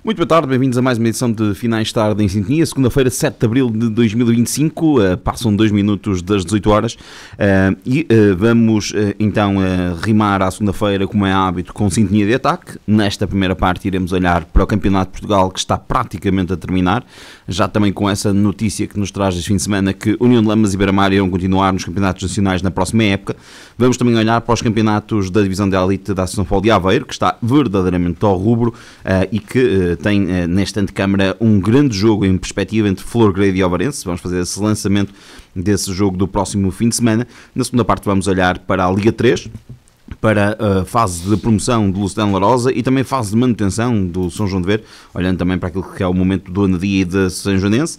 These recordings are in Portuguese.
Muito boa tarde, bem-vindos a mais uma edição de Finais Tarde em Sintonia, segunda-feira, 7 de abril de 2025, passam 2 minutos das 18 horas e vamos então rimar à segunda-feira, como é hábito, com Sintonia de Ataque. Nesta primeira parte iremos olhar para o Campeonato de Portugal, que está praticamente a terminar, já também com essa notícia que nos traz este fim de semana que União de Lamas e Beira-Mar irão continuar nos campeonatos nacionais na próxima época. Vamos também olhar para os campeonatos da Divisão de Elite da Associação Futebol de Aveiro, que está verdadeiramente ao rubro e que tem nesta antecâmara um grande jogo em perspectiva entre Florgrade e Ovarense. Vamos fazer esse lançamento desse jogo do próximo fim de semana. Na segunda parte vamos olhar para a Liga 3, para a fase de promoção do Lucedano Larosa e também fase de manutenção do São João de Ver, olhando também para aquilo que é o momento do Anadia e da São Joanense.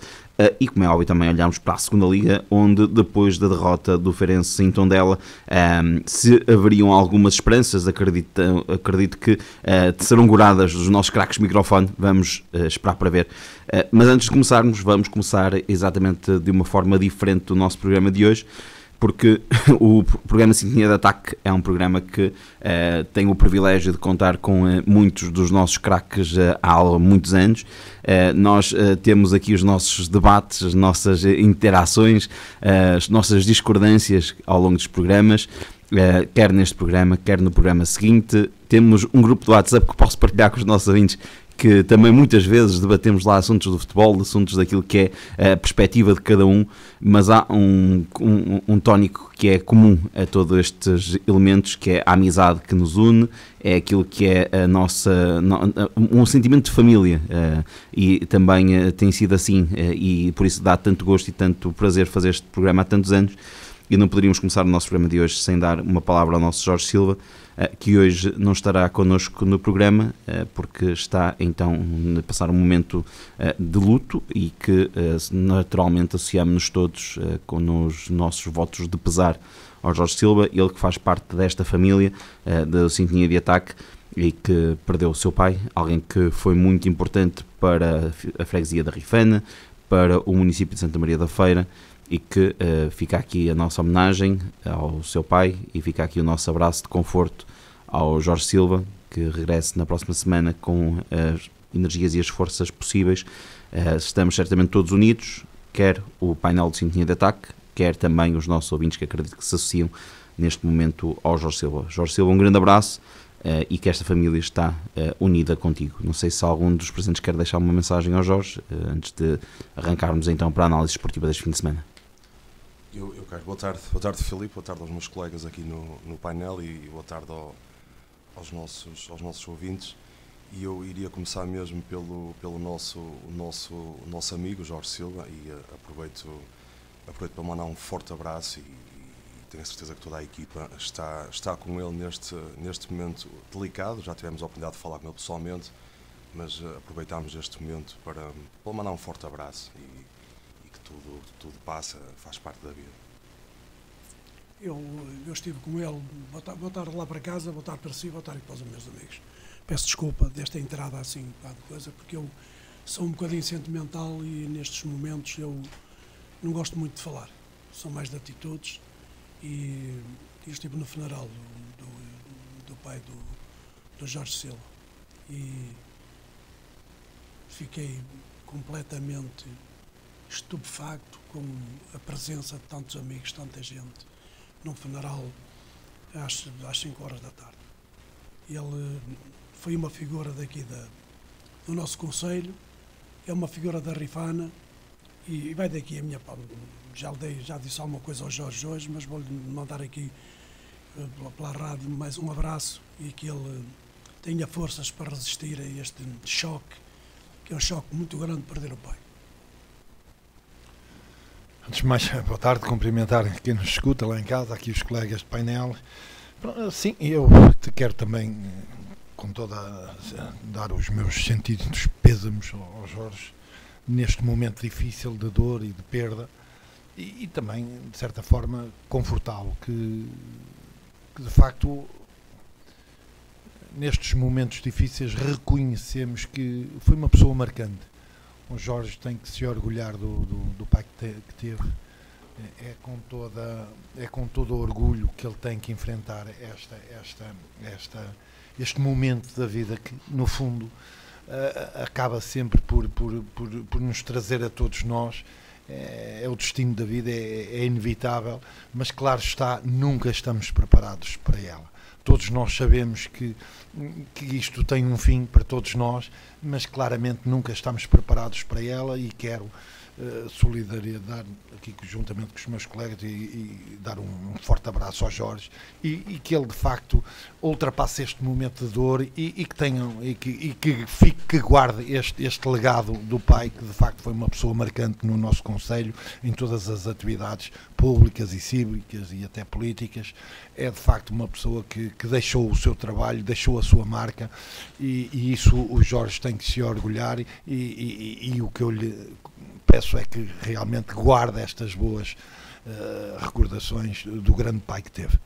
E como é óbvio também olhamos para a segunda Liga, onde depois da derrota do Feirense em Tondela, se haveriam algumas esperanças, acredito que serão goradas dos nossos craques microfone. Vamos esperar para ver. Mas antes de começarmos, vamos começar exatamente de uma forma diferente do nosso programa de hoje, porque o programa Sintonia de Ataque é um programa que tem o privilégio de contar com muitos dos nossos craques há muitos anos. Nós temos aqui os nossos debates, as nossas interações, as nossas discordâncias ao longo dos programas, quer neste programa, quer no programa seguinte. Temos um grupo de WhatsApp que posso partilhar com os nossos ouvintes, que também muitas vezes debatemos lá assuntos do futebol, assuntos daquilo que é a perspectiva de cada um, mas há um tónico que é comum a todos estes elementos, que é a amizade que nos une, é aquilo que é a nossa, um sentimento de família, e também tem sido assim, e por isso dá tanto gosto e tanto prazer fazer este programa há tantos anos. E não poderíamos começar o nosso programa de hoje sem dar uma palavra ao nosso Jorge Silva, que hoje não estará connosco no programa, porque está então a passar um momento de luto e que naturalmente associamos-nos todos com os nossos votos de pesar ao Jorge Silva, ele que faz parte desta família da Sintonia de Ataque e que perdeu o seu pai, alguém que foi muito importante para a freguesia da Rifana, para o município de Santa Maria da Feira, e que fica aqui a nossa homenagem ao seu pai e fica aqui o nosso abraço de conforto ao Jorge Silva, que regresse na próxima semana com as energias e as forças possíveis. Estamos certamente todos unidos, quer o painel de Sintonia de Ataque, quer também os nossos ouvintes que acredito que se associam neste momento ao Jorge Silva. Jorge Silva, um grande abraço e que esta família está unida contigo. Não sei se algum dos presentes quer deixar uma mensagem ao Jorge, antes de arrancarmos então para a análise esportiva deste fim de semana. Eu quero. Boa tarde, Filipe, boa tarde aos meus colegas aqui no painel e boa tarde aos nossos ouvintes. E eu iria começar mesmo pelo nosso amigo Jorge Silva e aproveito para mandar um forte abraço e tenho a certeza que toda a equipa está com ele neste momento delicado. Já tivemos a oportunidade de falar com ele pessoalmente, mas aproveitamos este momento para mandar um forte abraço e que tudo passa, faz parte da vida. Eu estive com ele, vou estar lá para casa, vou estar para si, vou estar aqui para os meus amigos. Peço desculpa desta entrada assim, de coisa, porque eu sou um bocadinho sentimental e nestes momentos eu não gosto muito de falar, sou mais de atitudes e estive no funeral do pai do Jorge Silva e fiquei completamente estupefacto com a presença de tantos amigos, tanta gente, num funeral às 5 horas da tarde. Ele foi uma figura daqui do nosso concelho, é uma figura da Rifana e vai daqui a minha... Já disse alguma coisa ao Jorge hoje, mas vou-lhe mandar aqui pela rádio mais um abraço e que ele tenha forças para resistir a este choque, que é um choque muito grande perder o pai. Antes de mais, boa tarde, cumprimentar quem nos escuta lá em casa, aqui os colegas de painel. Sim, eu te quero também, dar os meus sentidos pêsames ao Jorge, neste momento difícil de dor e de perda, e também, de certa forma, confortá-lo, que de facto, nestes momentos difíceis, reconhecemos que foi uma pessoa marcante. O Jorge tem que se orgulhar do pai que teve. É com todo o orgulho que ele tem que enfrentar este momento da vida que, no fundo, acaba sempre por nos trazer a todos nós. É o destino da vida, é inevitável, mas claro está, nunca estamos preparados para ela. Todos nós sabemos que isto tem um fim para todos nós, mas claramente nunca estamos preparados para ela, e quero solidariedade aqui juntamente com os meus colegas e dar um forte abraço ao Jorge, e que ele de facto ultrapasse este momento de dor e que guarde este legado do pai, que de facto foi uma pessoa marcante no nosso concelho, em todas as atividades públicas e cívicas e até políticas. É de facto uma pessoa que deixou o seu trabalho, deixou a sua marca, e isso o Jorge tem que se orgulhar, e o que eu lhe peço é que realmente guarde estas boas recordações do grande pai que teve.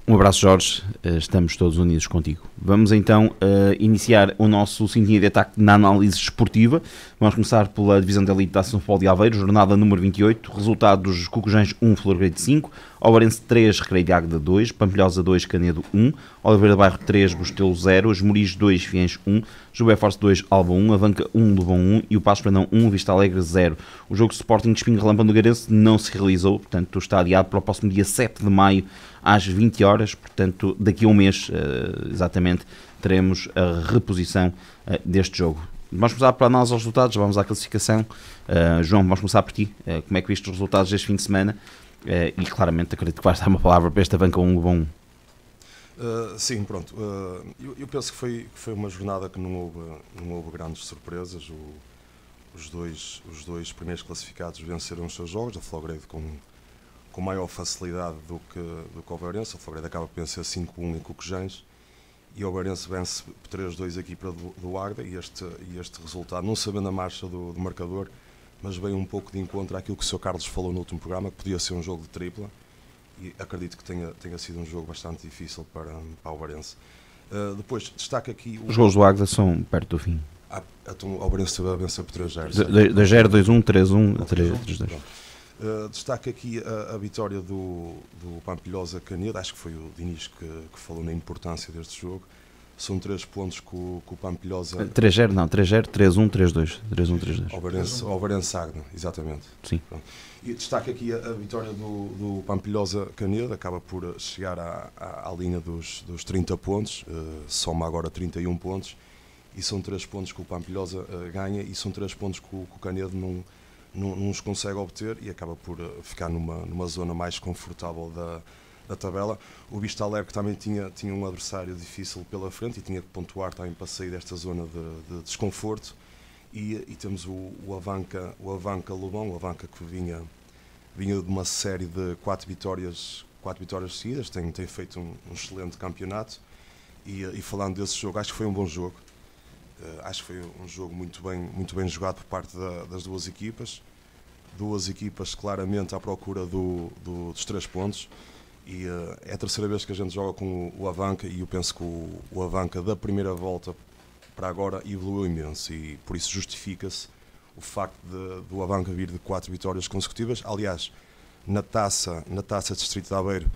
Um abraço, Jorge, estamos todos unidos contigo. Vamos então iniciar o nosso Sintonia de Ataque na análise esportiva. Vamos começar pela divisão de elite da Associação Futebol de Aveiro, jornada número 28, resultados: Cocujães 1, Florgrande 5, Obarense 3, Recreio de Águeda 2, Pampilhosa 2, Canedo 1, Oliveira do Bairro 3, Bostelo 0, Esmoriz 2, Fiens 1, Jubé Force 2, Alba 1, Avanca 1, Lobão 1 e o Paços Brandão 1, Vista Alegre 0. O jogo de Sporting de Espinho Relâmpago do Garense não se realizou, portanto está adiado para o próximo dia 7 de maio às 20 horas, portanto daqui a um mês exatamente teremos a reposição deste jogo. Vamos começar para a análise dos resultados, vamos à classificação. João, vamos começar por ti. Como é que viste os resultados deste fim de semana? E claramente acredito que vais dar uma palavra para esta Avanca 1, Lobão 1. Sim, pronto. Eu penso que foi uma jornada que não houve grandes surpresas. Os dois primeiros classificados venceram os seus jogos, a Florgrande com maior facilidade do que o Ovarense. A Florgrande acaba por vencer 5-1 em Cocujães, e o Ovarense vence 3-2 a equipa do Águeda, e este resultado, não sabendo a marcha do marcador, mas veio um pouco de encontro àquilo que o Sr. Carlos falou no último programa, que podia ser um jogo de tripla, e acredito que tenha sido um jogo bastante difícil para o Ovarense. Depois, destaca aqui... Os gols do Águeda são perto do fim. Então, o Ovarense esteve a vencer por 3-0. 2-0, 2-1, 3-1, 3-2. Destaca aqui a vitória do Pampilhosa Canedo. Acho que foi o Diniz que falou na importância deste jogo. São 3 pontos que o Pampilhosa... 3-0, não, 3-0, 3-1, 3-2. 3-1, 3-2. Ovarense Águeda, exatamente. Sim. Pronto. E destaca aqui a vitória do Pampilhosa Canedo, acaba por chegar à linha dos 30 pontos, soma agora 31 pontos, e são 3 pontos que o Pampilhosa ganha, e são 3 pontos que o Canedo não os consegue obter, e acaba por ficar numa zona mais confortável da tabela. O Vista Alegre também tinha um adversário difícil pela frente e tinha que pontuar também para sair desta zona de desconforto, e temos o Avanca Lobão, o Avanca que vinha de uma série de 4 vitórias seguidas, tem feito um excelente campeonato, e falando desse jogo, acho que foi um bom jogo. Acho que foi um jogo muito bem jogado por parte das duas equipas claramente à procura dos 3 pontos, e é a terceira vez que a gente joga com o Avanca, e eu penso que o Avanca da primeira volta para agora evoluiu imenso, e por isso justifica-se o facto do Avanca vir de 4 vitórias consecutivas. Aliás, na taça Distrito de Aveiro,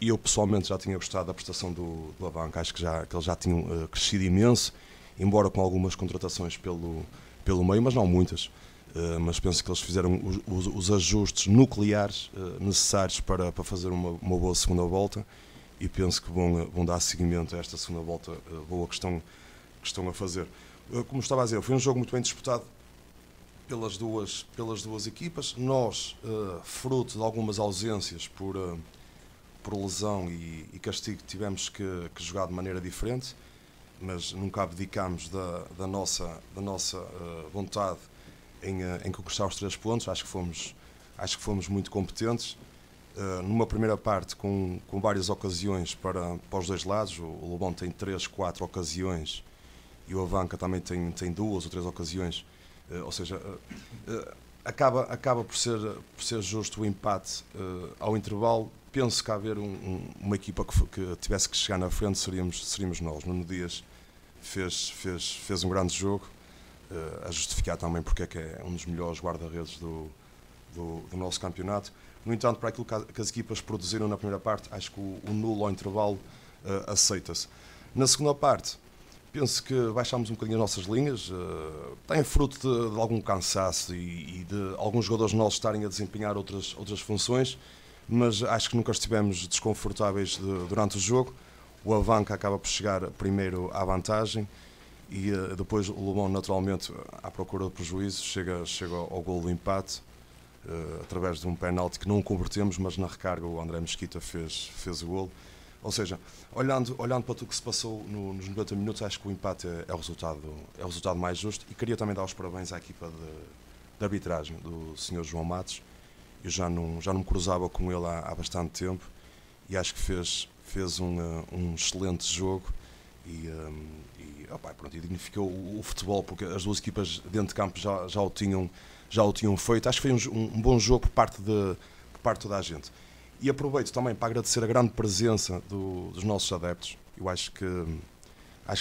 eu pessoalmente já tinha gostado da prestação do Avanca, acho que eles já tinham crescido imenso, embora com algumas contratações pelo meio, mas não muitas. Mas penso que eles fizeram os ajustes nucleares necessários para fazer uma boa segunda volta, e penso que vão dar seguimento a esta segunda volta boa que estão a fazer. Como estava a dizer, foi um jogo muito bem disputado pelas duas equipas. Nós, fruto de algumas ausências por lesão e castigo, tivemos que jogar de maneira diferente, mas nunca abdicámos da nossa vontade em conquistar os 3 pontos. Acho que fomos muito competentes. Numa primeira parte com várias ocasiões para os dois lados. O Lobão tem 3, 4 ocasiões, e o Avanca também tem 2 ou 3 ocasiões. Ou seja, acaba por ser justo o empate ao intervalo. Penso que a haver uma equipa que tivesse que chegar na frente seríamos nós. Nuno Dias fez um grande jogo, a justificar também porque é que é um dos melhores guarda-redes do nosso campeonato. No entanto, para aquilo que as equipas produziram na primeira parte, acho que o nulo ao intervalo aceita-se. Na segunda parte, penso que baixámos um bocadinho as nossas linhas, tem fruto de algum cansaço e de alguns jogadores nossos estarem a desempenhar outras funções, mas acho que nunca estivemos desconfortáveis durante o jogo. O Avanca acaba por chegar primeiro à vantagem e depois o Lobão, naturalmente, à procura de prejuízo, chega ao golo do empate, através de um penalti que não convertemos, mas na recarga o André Mesquita fez o golo. Ou seja, olhando para tudo o que se passou nos 90 minutos, acho que o empate é o resultado mais justo. E queria também dar os parabéns à equipa de arbitragem do Sr. João Matos. Eu já não me cruzava com ele há bastante tempo e acho que fez um excelente jogo e dignificou o futebol, porque as duas equipas dentro de campo já o tinham feito. Acho que foi um bom jogo por parte de toda a gente. E aproveito também para agradecer a grande presença dos nossos adeptos. Eu acho que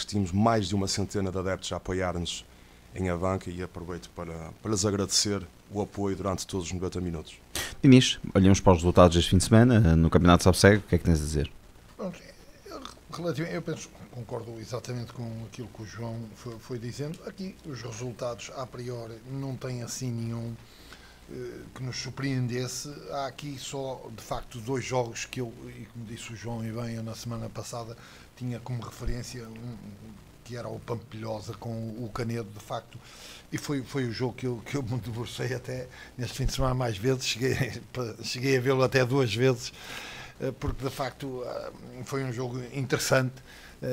tínhamos mais de uma centena de adeptos a apoiar-nos em Avanca e aproveito para lhes agradecer o apoio durante todos os 90 minutos. Diniz, olhamos para os resultados deste fim de semana no Campeonato Sabseg, o que é que tens a dizer? Eu penso, concordo exatamente com aquilo que o João foi dizendo. Aqui os resultados a priori não têm assim nenhum que nos surpreendesse. Há aqui só de facto 2 jogos que eu, e como disse o João e bem, eu na semana passada tinha como referência que era o Pampilhosa com o Canedo, de facto, e foi o jogo que eu me debrucei até neste fim de semana mais vezes, cheguei a vê-lo até 2 vezes, porque de facto foi um jogo interessante,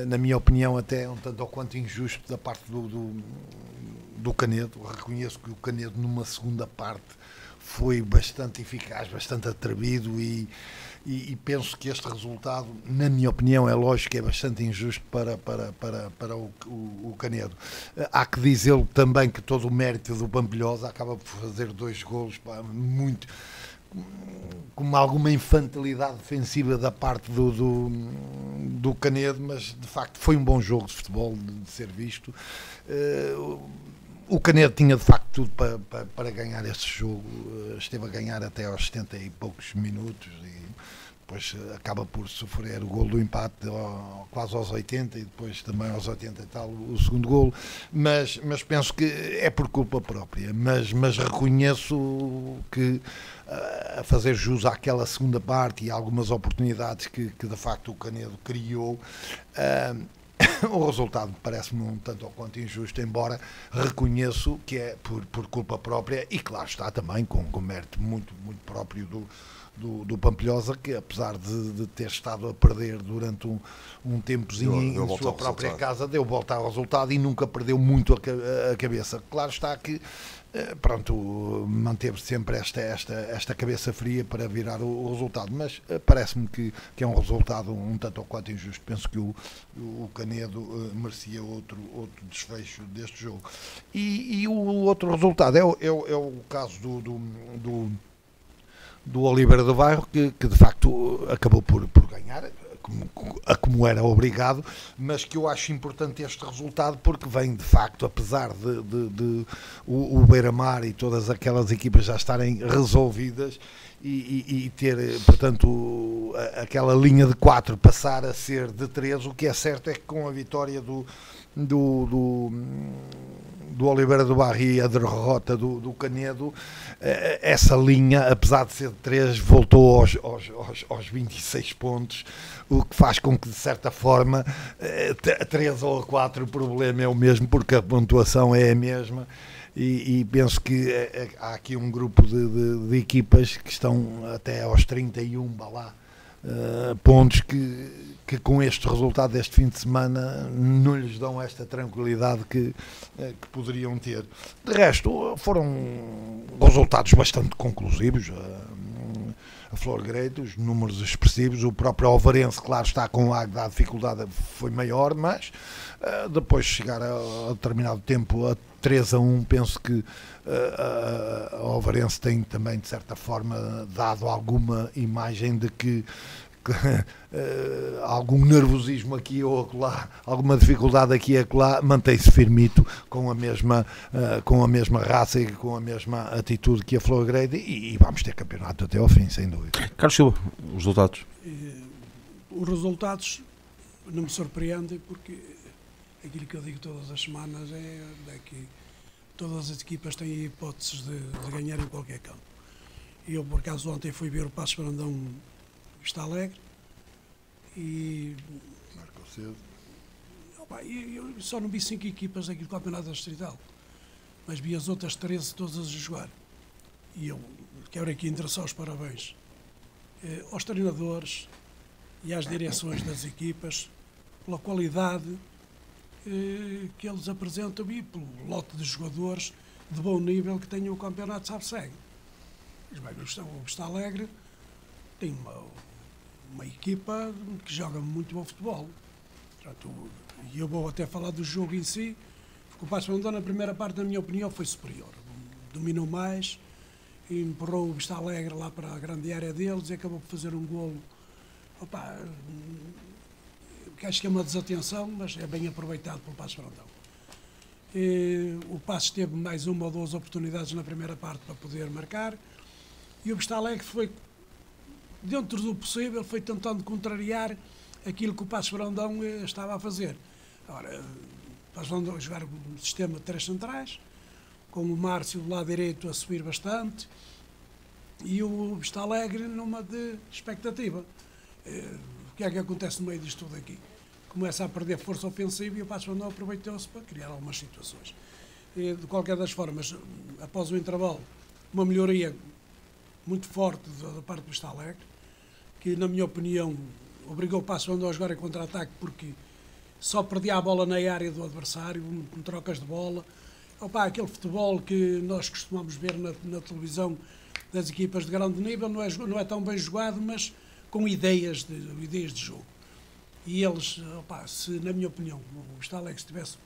na minha opinião até um tanto ou quanto injusto da parte do Canedo. Reconheço que o Canedo numa segunda parte foi bastante eficaz, bastante atrevido e penso que este resultado, na minha opinião, é lógico que é bastante injusto para o Canedo. Há que dizê-lo também que todo o mérito do Pampilhosa acaba por fazer 2 golos, muito com alguma infantilidade defensiva da parte do Canedo, mas de facto foi um bom jogo de futebol de ser visto. O Canedo tinha de facto tudo para ganhar este jogo, esteve a ganhar até aos 70 e poucos minutos e depois acaba por sofrer o golo do empate quase aos 80 e depois também aos 80 e tal o segundo golo, mas penso que é por culpa própria, mas reconheço que a fazer jus àquela segunda parte e algumas oportunidades que de facto o Canedo criou, o resultado parece-me um tanto ou quanto injusto, embora reconheço que é por culpa própria e claro está também com mérito muito próprio do Pampilhosa, que apesar de ter estado a perder durante um tempozinho em sua própria casa, deu volta ao resultado e nunca perdeu muito a cabeça. Claro está que manteve sempre esta cabeça fria para virar o resultado, mas parece-me que é um resultado um tanto ou quanto injusto. Penso que o Canedo merecia outro desfecho deste jogo. E o outro resultado é o caso do Oliveira do Bairro, que de facto acabou por ganhar, como era obrigado, mas que eu acho importante este resultado porque vem de facto, apesar de o Beira-Mar e todas aquelas equipas já estarem resolvidas e ter, portanto, aquela linha de 4 passar a ser de 3, o que é certo é que com a vitória do Oliveira do Bairro e a derrota do Canedo, essa linha, apesar de ser de 3, voltou aos 26 pontos, o que faz com que de certa forma 3 ou 4 o problema é o mesmo, porque a pontuação é a mesma e penso que há aqui um grupo de equipas que estão até aos 31 pontos que com este resultado deste fim de semana não lhes dão esta tranquilidade que poderiam ter. De resto, foram resultados bastante conclusivos. A Florgrade, os números expressivos, o próprio Alvarense, claro está, com a dificuldade foi maior, mas depois de chegar a determinado tempo a 3-1, penso que a Alvarense tem também, de certa forma, dado alguma imagem de que algum nervosismo aqui ou acolá, alguma dificuldade aqui e acolá, mantém-se firmito com a mesma raça e com a mesma atitude que a Florgrade e vamos ter campeonato até ao fim, sem dúvida. Carlos Silva, os resultados? Os resultados não me surpreendem porque aquilo que eu digo todas as semanas é que todas as equipas têm hipóteses de ganhar em qualquer campo. E eu, por acaso, ontem fui ver o Passos Brandão Vista Alegre e Marcou cedo. eu só não vi 5 equipas aqui do Campeonato Distrital, mas vi as outras 13 todas a jogar. E eu quero aqui endereçar os parabéns aos treinadores e às direções das equipas pela qualidade que eles apresentam e pelo lote de jogadores de bom nível que tem o Campeonato de Sabsegue. O Vista Alegre tem uma equipa que joga muito bom futebol. E eu vou até falar do jogo em si, porque o Passos Brandão na primeira parte, na minha opinião, foi superior. Dominou mais, empurrou o Vista Alegre lá para a grande área deles e acabou por fazer um golo. Que acho que é uma desatenção, mas é bem aproveitado pelo Passos Brandão. O Passos teve mais 1 ou 2 oportunidades na primeira parte para poder marcar e o Vista Alegre foi, dentro do possível, foi tentando contrariar aquilo que o Passos Brandão estava a fazer. Ora, o Passos Brandão a jogar um sistema de 3 centrais, com o Márcio do lado direito a subir bastante e o Vista Alegre numa de expectativa. O que é que acontece no meio disto tudo aqui? Começa a perder força ofensiva e o Passos Brandão aproveitou-se para criar algumas situações. De qualquer das formas, após o intervalo, uma melhoria muito forte da parte do Vista Alegre, que na minha opinião obrigou o Passos Brandão a jogar em contra-ataque porque só perdia a bola na área do adversário, com trocas de bola. Aquele futebol que nós costumamos ver na televisão das equipas de grande nível, não é tão bem jogado, mas com ideias de jogo. E eles, na minha opinião, o Vista Alegre, se tivesse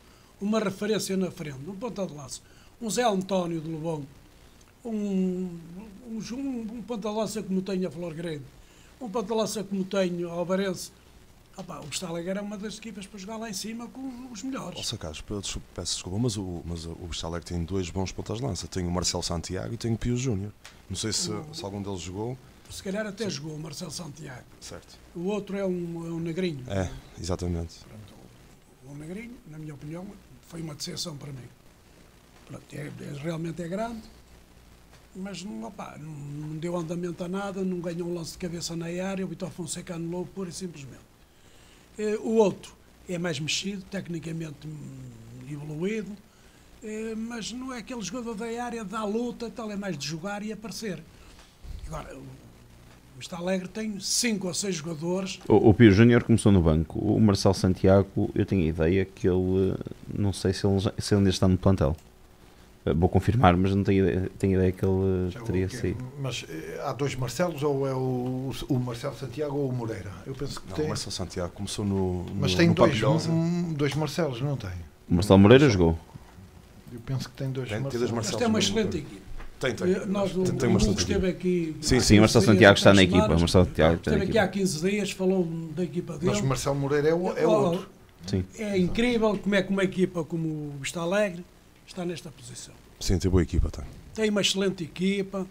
uma referência na frente, um ponta de lança, um Zé António de Lobão, um ponta de lança como tenho a Flor Grande, um ponta de lança como tenho a Alvarense, o Vista Alegre era uma das equipas para jogar lá em cima com os melhores. Carlos, peço desculpa, mas o Vista Alegre tem 2 bons pontas de lança. Tem o Marcelo Santiago e tem o Pio Júnior. Não sei se algum deles jogou. Se calhar até jogou o Marcelo Santiago. Certo. O outro é um negrinho. É, exatamente. Pronto, o negrinho, na minha opinião, foi uma decepção para mim. Pronto, realmente é grande, mas não deu andamento a nada, não ganhou um lance de cabeça na área, o Vitor Fonseca anulou pura e simplesmente. O outro é mais mexido, tecnicamente evoluído, mas não é aquele jogador da área, da luta, tal, é mais de jogar e aparecer. Agora, o Vista Alegre tem 5 ou 6 jogadores. O Pio Júnior começou no banco. O Marcelo Santiago, eu tenho a ideia que ele, não sei se ele ainda está no plantel. Vou confirmar, mas não tenho ideia que ele teria saído. Mas há 2 Marcelos, ou é o Marcelo Santiago ou o Moreira? Eu penso que tem. O Marcelo Santiago começou no. Mas tem 2 Marcelos, não tem? O Marcelo Moreira jogou. Eu penso que tem 2 Marcelos. Mas tem uma excelente equipe. Tem. Nós, o Hugo esteve aqui. Sim, o Marcelo Santiago está na equipa. Esteve aqui há 15 dias, falou da equipa dele. Mas o Marcelo Moreira é outro. Sim. É incrível como é que uma equipa como o Vista Alegre está nesta posição. Sim, tem boa equipa, tem. Tem uma excelente equipa,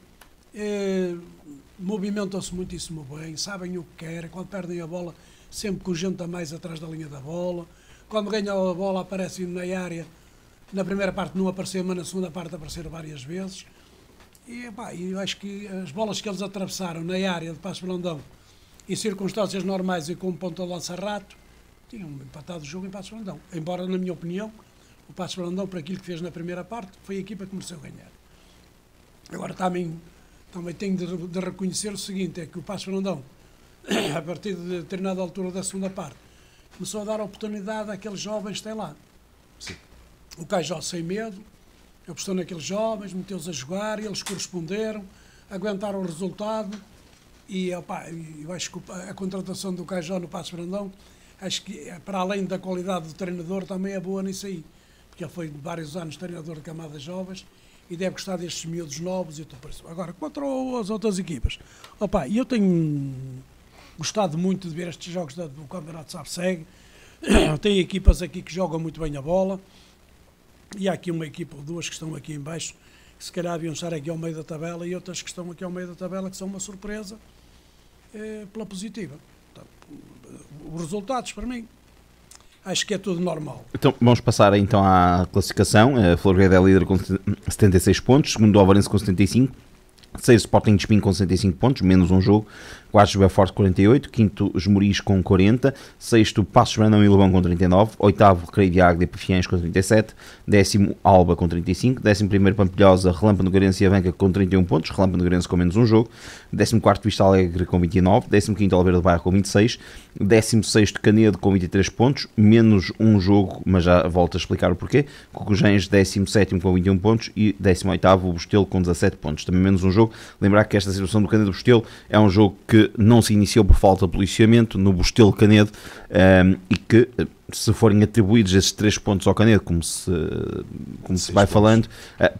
movimentam-se muitíssimo bem, sabem o que querem, quando perdem a bola, sempre com gente a mais atrás da linha da bola. Quando ganham a bola, aparecem na área. Na primeira parte não apareceu, mas na segunda parte apareceram várias vezes. E eu acho que as bolas que eles atravessaram na área de Passos Brandão, em circunstâncias normais e com um ponto de lança-rato, tinham empatado o jogo em Passos Brandão. Embora, na minha opinião, o Passos Brandão, por aquilo que fez na primeira parte, foi a equipa que mereceu ganhar. Agora, também tenho de reconhecer o seguinte, é que o Passos Brandão, a partir de determinada altura da segunda parte, começou a dar oportunidade àqueles jovens que têm lá. Sim. O Cajó, sem medo, apostou naqueles jovens, meteu-os a jogar, e eles corresponderam, aguentaram o resultado, e eu acho que a contratação do Cajó no Passos Brandão, acho que, para além da qualidade do treinador, também é boa nisso aí. Porque ele foi vários anos treinador de camadas jovens e deve gostar destes miúdos novos e tudo por isso. Agora, contra as outras equipas, eu tenho gostado muito de ver estes jogos do Campeonato de Sabsegue. Tem equipas aqui que jogam muito bem a bola e há aqui uma equipa ou 2 que estão aqui em baixo que se calhar deviam estar aqui ao meio da tabela e outras que estão aqui ao meio da tabela que são uma surpresa pela positiva. Portanto, os resultados para mim acho que é tudo normal. Então vamos passar então à classificação. A Florida é líder com 76 pontos, segundo o Alvarense com 75, 6 Sporting de Espinho com 65 pontos, menos um jogo, 4 José Forte 48, 5º Esmoriz com 40, 6º Passos Brandão e Lobão com 39, 8º Recreio de Águeda e Pafiães com 37, 10º Alba com 35, 11º Pampilhosa, Relâmpago Nogueirense e Avanca com 31 pontos, Relâmpago Nogueirense com menos um jogo, 14º Vista Alegre com 29, 15º Oliveira do Bairro com 26, 16º Canedo com 23 pontos, menos um jogo, mas já volto a explicar o porquê, Cocujens 17º com 21 pontos e 18º o Bostelo com 17 pontos, também menos um jogo. Lembrar que esta situação do Canedo Bostelo é um jogo que não se iniciou por falta de policiamento no Bostelo Canedo, e que, se forem atribuídos esses 3 pontos ao Canedo, como se vai falando,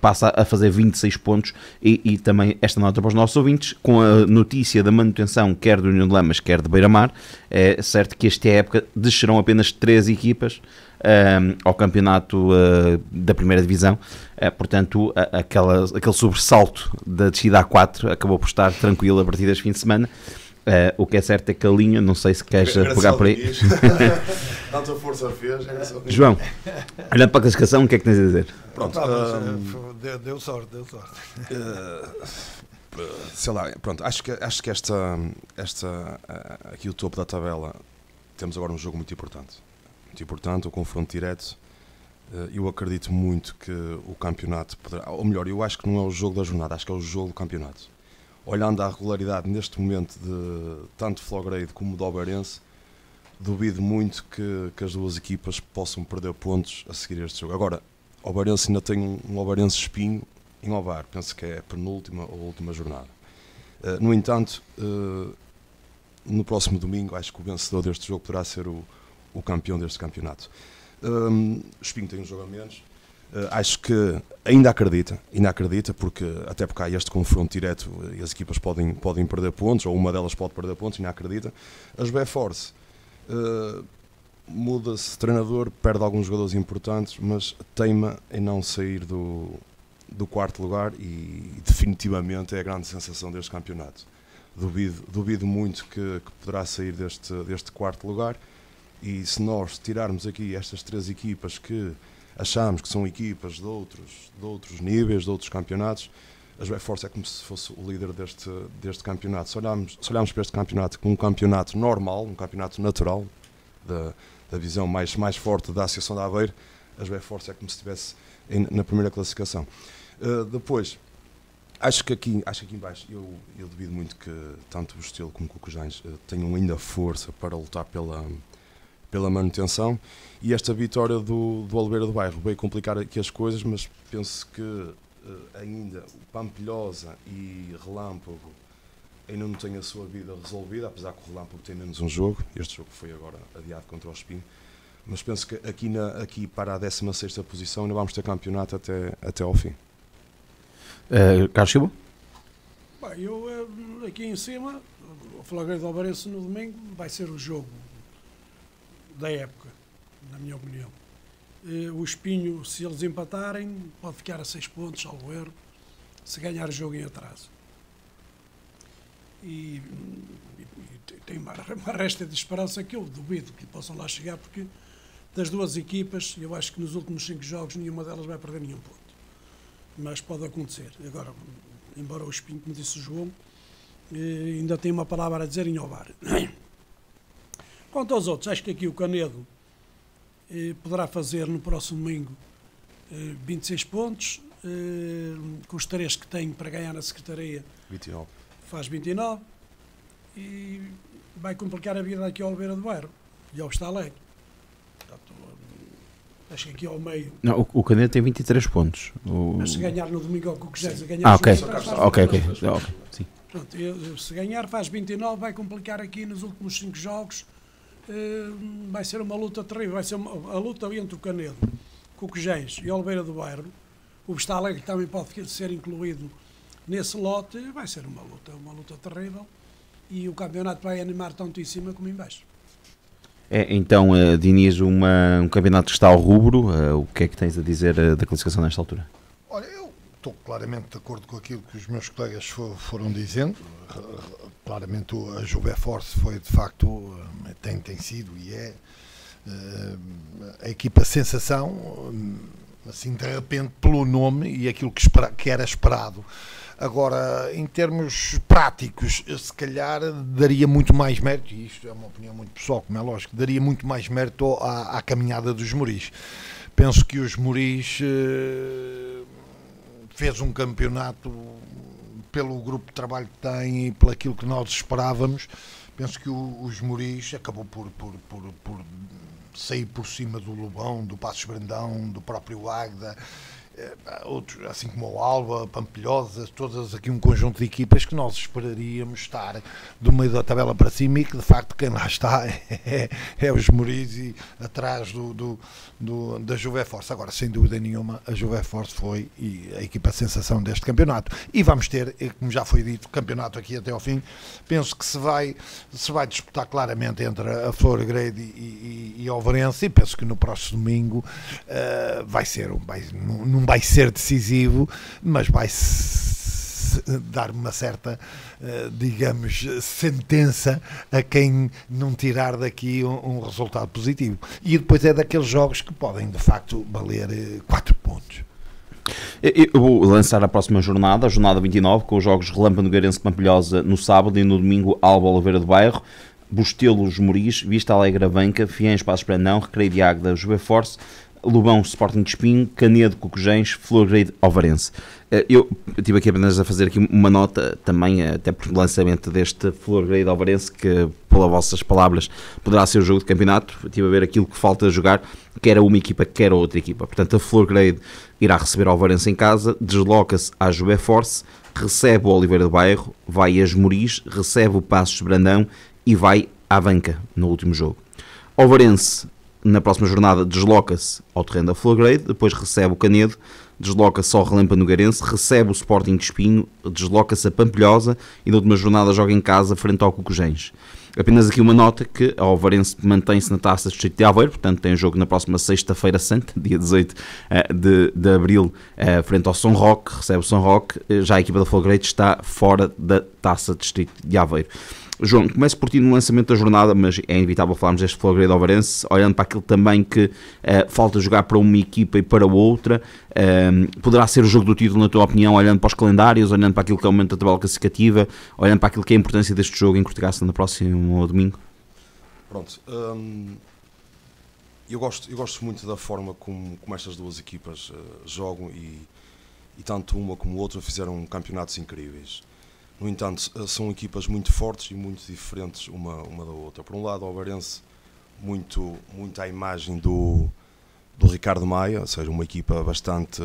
passa a fazer 26 pontos. E também esta nota para os nossos ouvintes, com a notícia da manutenção quer do União de Lamas, quer de Beira-Mar, é certo que esta época descerão apenas 3 equipas ao campeonato da primeira divisão, portanto aquele sobressalto da descida a 4 acabou por estar tranquilo a partir deste fim de semana. O que é certo é que a linha, não sei se queres pegar por aí. Tanta força fez. João, olhando para a classificação, o que é que tens a dizer? Pronto, deu sorte. Sei lá, pronto, acho que esta aqui o topo da tabela, temos agora um jogo muito importante, o confronto direto. Eu acredito muito que o campeonato poderá, ou melhor, eu acho que não é o jogo da jornada, acho que é o jogo do campeonato. Olhando à regularidade neste momento de tanto Flograde como do Obarense, duvido muito que as duas equipas possam perder pontos a seguir este jogo. Agora, o Obarense ainda tem um Obarense Espinho em Ovar, penso que é a penúltima ou última jornada. No entanto, no próximo domingo, acho que o vencedor deste jogo poderá ser o campeão deste campeonato. O Espinho tem um jogo a menos. Acho que ainda acredita, porque até porque há este confronto direto e as equipas podem perder pontos, ou uma delas pode perder pontos, ainda acredita. A José Force muda-se de treinador, perde alguns jogadores importantes, mas teima em não sair do quarto lugar e definitivamente é a grande sensação deste campeonato. Duvido muito que poderá sair deste quarto lugar, e se nós tirarmos aqui estas 3 equipas que achamos que são equipas de outros níveis, de outros campeonatos, a José Force é como se fosse o líder deste campeonato. Se olharmos para este campeonato como um campeonato normal, um campeonato natural, da visão mais forte da Associação de Aveiro, a José Force é como se estivesse na primeira classificação. Depois, acho que aqui em baixo, eu duvido muito que tanto o Bostelo como o Cocujens tenham ainda força para lutar pela manutenção, e esta vitória do Oliveira do Bairro veio complicar aqui as coisas, mas penso que ainda o Pampilhosa e Relâmpago ainda não têm a sua vida resolvida, apesar que o Relâmpago tem menos um jogo, este jogo foi agora adiado contra o Espinho, mas penso que aqui para a 16ª posição ainda vamos ter campeonato até ao fim. Carlos Silva? Bem, eu aqui em cima, o Flagreiro do Alvarense no domingo vai ser o jogo da época, na minha opinião. O Espinho, se eles empatarem, pode ficar a 6 pontos, salvo erro, se ganhar o jogo em atraso. E tem uma resta de esperança que eu duvido que possam lá chegar, porque das duas equipas, eu acho que nos últimos 5 jogos nenhuma delas vai perder nenhum ponto. Mas pode acontecer. Agora, embora o Espinho, como disse o João, ainda tem uma palavra a dizer em Ovar. Quanto aos outros, acho que aqui o Canedo poderá fazer no próximo domingo 26 pontos, com os 3 que tem para ganhar na Secretaria 29. Faz 29 e vai complicar a vida aqui ao Oliveira do Bairro e ao Vista Alegre. Portanto, acho que aqui ao meio. Não, o Canedo tem 23 pontos. Mas se ganhar no domingo ao que quiseres, ganhar ok. Sim. Pronto, se ganhar faz 29, vai complicar aqui nos últimos 5 jogos. Vai ser uma luta terrível, vai ser a luta entre o Canedo, Cocujens e Oliveira do Bairro. O Vista Alegre também pode ser incluído nesse lote, vai ser uma luta terrível, e o campeonato vai animar tanto em cima como em baixo. Então, Diniz, um campeonato que está ao rubro, o que é que tens a dizer da classificação nesta altura? Olha, eu estou claramente de acordo com aquilo que os meus colegas foram dizendo. Claramente a José Force foi, de facto, tem sido e é a equipa sensação, assim de repente pelo nome e aquilo que era esperado. Agora, em termos práticos, se calhar daria muito mais mérito, e isto é uma opinião muito pessoal, como é lógico, daria muito mais mérito à caminhada dos Moris. Penso que os Moris fez um campeonato pelo grupo de trabalho que tem e pelo aquilo que nós esperávamos. Penso que os Moris acabou por sair por cima do Lobão, do Passos Brandão, do próprio Águeda, outros, assim como o Alba, Pampilhosa, todas aqui um conjunto de equipas que nós esperaríamos estar do meio da tabela para cima, e que de facto quem lá está é os Moris, e atrás da Juve Force. Agora, sem dúvida nenhuma, a Juve Force foi a equipa sensação deste campeonato, e vamos ter, como já foi dito, campeonato aqui até ao fim. Penso que se vai disputar claramente entre a Florgrade e o Alvarense, e penso que no próximo domingo não vai ser decisivo, mas vai dar uma certa, digamos, sentença a quem não tirar daqui um resultado positivo. E depois é daqueles jogos que podem, de facto, valer 4 pontos. Eu vou lançar a próxima jornada, a jornada 29, com os jogos Relâmpago Nogueirense Pampilhosa no sábado, e no domingo Alba Oliveira do Bairro, Bostelos Moris, Vista Alegre Avanca, Fiens Passos Brandão, Recreio de Águeda Juve Force, Lobão Sporting de Espinho, Canedo Cocujens, Florgrade Alvarense. Eu estive aqui apenas a fazer aqui uma nota também, até por lançamento deste Florgrade Alvarense, que pelas vossas palavras poderá ser o jogo de campeonato. Estive a ver aquilo que falta jogar, quer a uma equipa, quer a outra equipa. Portanto, a Florgrade irá receber o Alvarense em casa, desloca-se à Juve Force, recebe o Oliveira do Bairro, vai a Esmoriz, recebe o Passos Brandão e vai à Avanca no último jogo. Alvarense, na próxima jornada, desloca-se ao terreno da Florgrade, depois recebe o Canedo, desloca-se ao Relâmpago Nogueirense, recebe o Sporting de Espinho, desloca-se a Pampilhosa e na última jornada joga em casa frente ao Cocujens. Apenas aqui uma nota, que a Alvarense mantém-se na Taça do Distrito de Aveiro, portanto tem jogo na próxima sexta-feira santa, dia 18 de abril, frente ao São Roque, recebe o São Roque. Já a equipa da Florgrade está fora da Taça do Distrito de Aveiro. João, começo por ti no lançamento da jornada, mas é inevitável falarmos deste Florgrade Alvarense, olhando para aquilo também que falta jogar para uma equipa e para outra. Poderá ser o jogo do título, na tua opinião, olhando para os calendários, olhando para aquilo que é o aumento da tabela classificativa, olhando para aquilo que é a importância deste jogo em Cortegaça no próximo domingo? Pronto, eu gosto muito da forma como estas duas equipas jogam, e tanto uma como outra fizeram campeonatos incríveis. No entanto, são equipas muito fortes e muito diferentes uma da outra. Por um lado, o Alvarense, muito à imagem do Ricardo Maia, ou seja, uma equipa bastante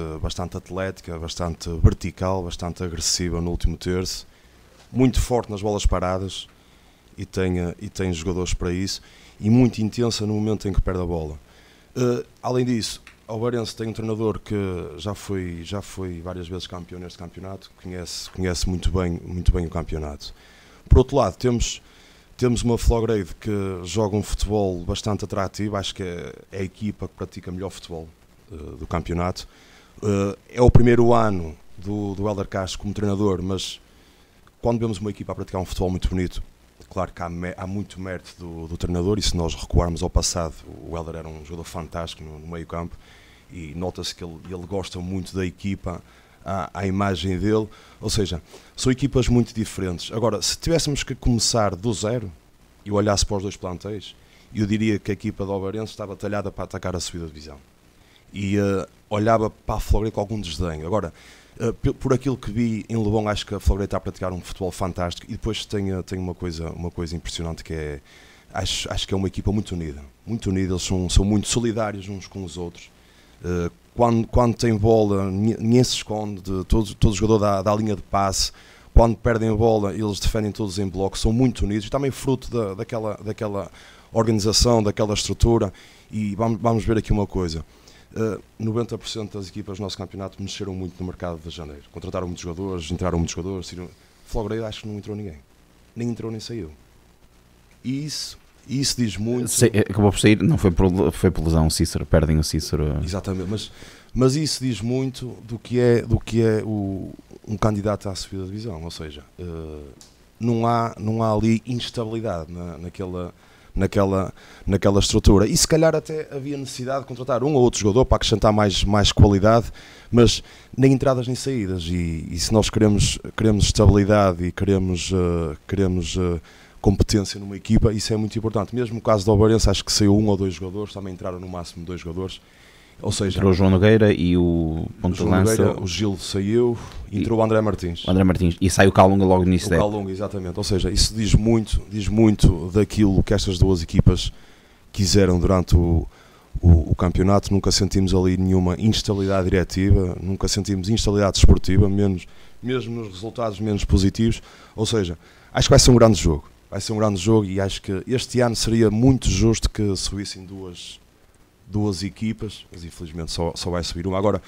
atlética, bastante vertical, bastante agressiva no último terço, muito forte nas bolas paradas, e tem jogadores para isso, e muito intensa no momento em que perde a bola. Além disso, o Alvarense tem um treinador que já foi várias vezes campeão neste campeonato, conhece muito bem o campeonato. Por outro lado, temos uma Florgrade que joga um futebol bastante atrativo, acho que é a equipa que pratica melhor futebol do campeonato. É o primeiro ano do Hélder Castro como treinador, mas quando vemos uma equipa a praticar um futebol muito bonito, claro que há muito mérito do treinador, e se nós recuarmos ao passado, o Hélder era um jogador fantástico no meio campo, e nota-se que ele gosta muito da equipa, à imagem dele, ou seja, são equipas muito diferentes. Agora, se tivéssemos que começar do zero e olhasse para os dois plantéis, eu diria que a equipa do Alvarense estava talhada para atacar a subida de divisão, e olhava para a Florgrade com algum desdenho. Agora, por aquilo que vi em Lobão, acho que a Florgrade está a praticar um futebol fantástico, e depois tem uma coisa impressionante, que é, acho que é uma equipa muito unida, eles são muito solidários uns com os outros. Quando tem bola, ninguém se esconde, todo jogador dá a linha de passe. Quando perdem a bola, eles defendem todos em bloco, são muito unidos, também fruto daquela organização, daquela estrutura. E vamos ver aqui uma coisa, 90% das equipas do nosso campeonato mexeram muito no mercado de janeiro, contrataram muitos jogadores, entraram muitos jogadores. Florgrade acho que não entrou ninguém, nem entrou nem saiu, e isso diz muito. Acabou por sair, não foi por lesão, o Cícero, perdem o Cícero. Exatamente, mas isso diz muito do que é um candidato à subida da divisão, ou seja, não há ali instabilidade naquela estrutura. E se calhar até havia necessidade de contratar um ou outro jogador para acrescentar mais qualidade, mas nem entradas nem saídas. E se nós queremos estabilidade e queremos competência numa equipa, isso é muito importante. Mesmo no caso do Alvarense, acho que saiu 1 ou 2 jogadores, também entraram no máximo 2 jogadores. Ou seja, entrou o João Nogueira e o ponto de lança. O Gil saiu, entrou o André Martins. O André Martins. E sai o Calunga logo no início. O Calunga, exatamente. Ou seja, isso diz muito daquilo que estas duas equipas quiseram durante o campeonato. Nunca sentimos ali nenhuma instabilidade diretiva, nunca sentimos instabilidade desportiva, mesmo nos resultados menos positivos. Ou seja, acho que vai ser um grande jogo. Vai ser um grande jogo e acho que este ano seria muito justo que subissem duas equipas, mas infelizmente só vai subir uma. Agora,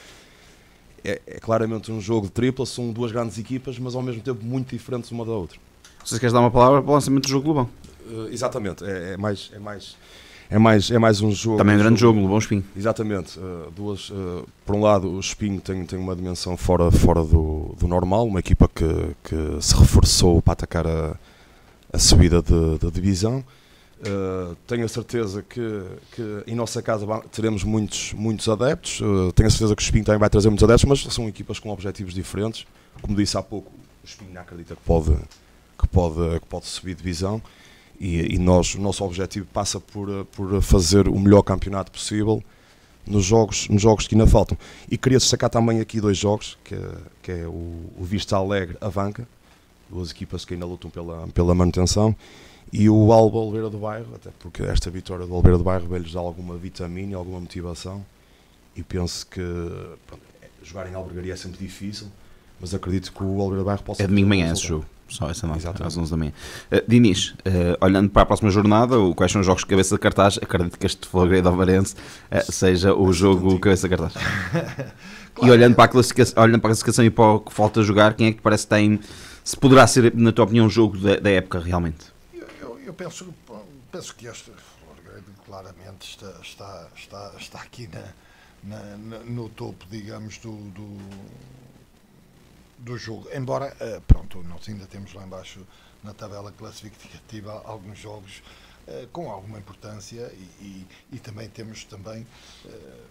é claramente um jogo de tripla, são duas grandes equipas, mas ao mesmo tempo muito diferentes uma da outra. Se queres dar uma palavra para o lançamento do jogo Lobão? Exatamente, é mais um jogo. Também é um grande jogo, Lobão Espinho. Exatamente, por um lado o Espinho tem uma dimensão fora do normal, uma equipa que se reforçou para atacar a subida da divisão. Tenho a certeza que em nossa casa teremos muitos adeptos. Tenho a certeza que o Espinho também vai trazer muitos adeptos, mas são equipas com objetivos diferentes. Como disse há pouco, o Espinho não acredita que pode subir divisão e o nosso objetivo passa por fazer o melhor campeonato possível nos jogos que ainda faltam. E queria destacar também aqui 2 jogos, que é o Vista Alegre Avanca, 2 equipas que ainda lutam pela manutenção, e o Alba Oliveira do Bairro, até porque esta vitória do Oliveira do Bairro veio-lhes dar alguma vitamina, alguma motivação, e penso que jogar em Albergaria é sempre difícil, mas acredito que o Oliveira do Bairro possa... É domingo de manhã esse jogo, só essa noite, às 11 da manhã. Diniz, olhando para a próxima jornada, quais são os jogos de cabeça de cartaz? Acredito que este Flagredo de Alvarense seja o jogo de cabeça de cartaz. Claro. E olhando para a classificação e para o que falta jogar, quem é que te parece que tem, se poderá ser, na tua opinião, o jogo da época realmente? Eu penso que este Flagredo claramente está aqui no topo, digamos, do jogo. Embora, nós ainda temos lá embaixo na tabela classificativa alguns jogos com alguma importância e também temos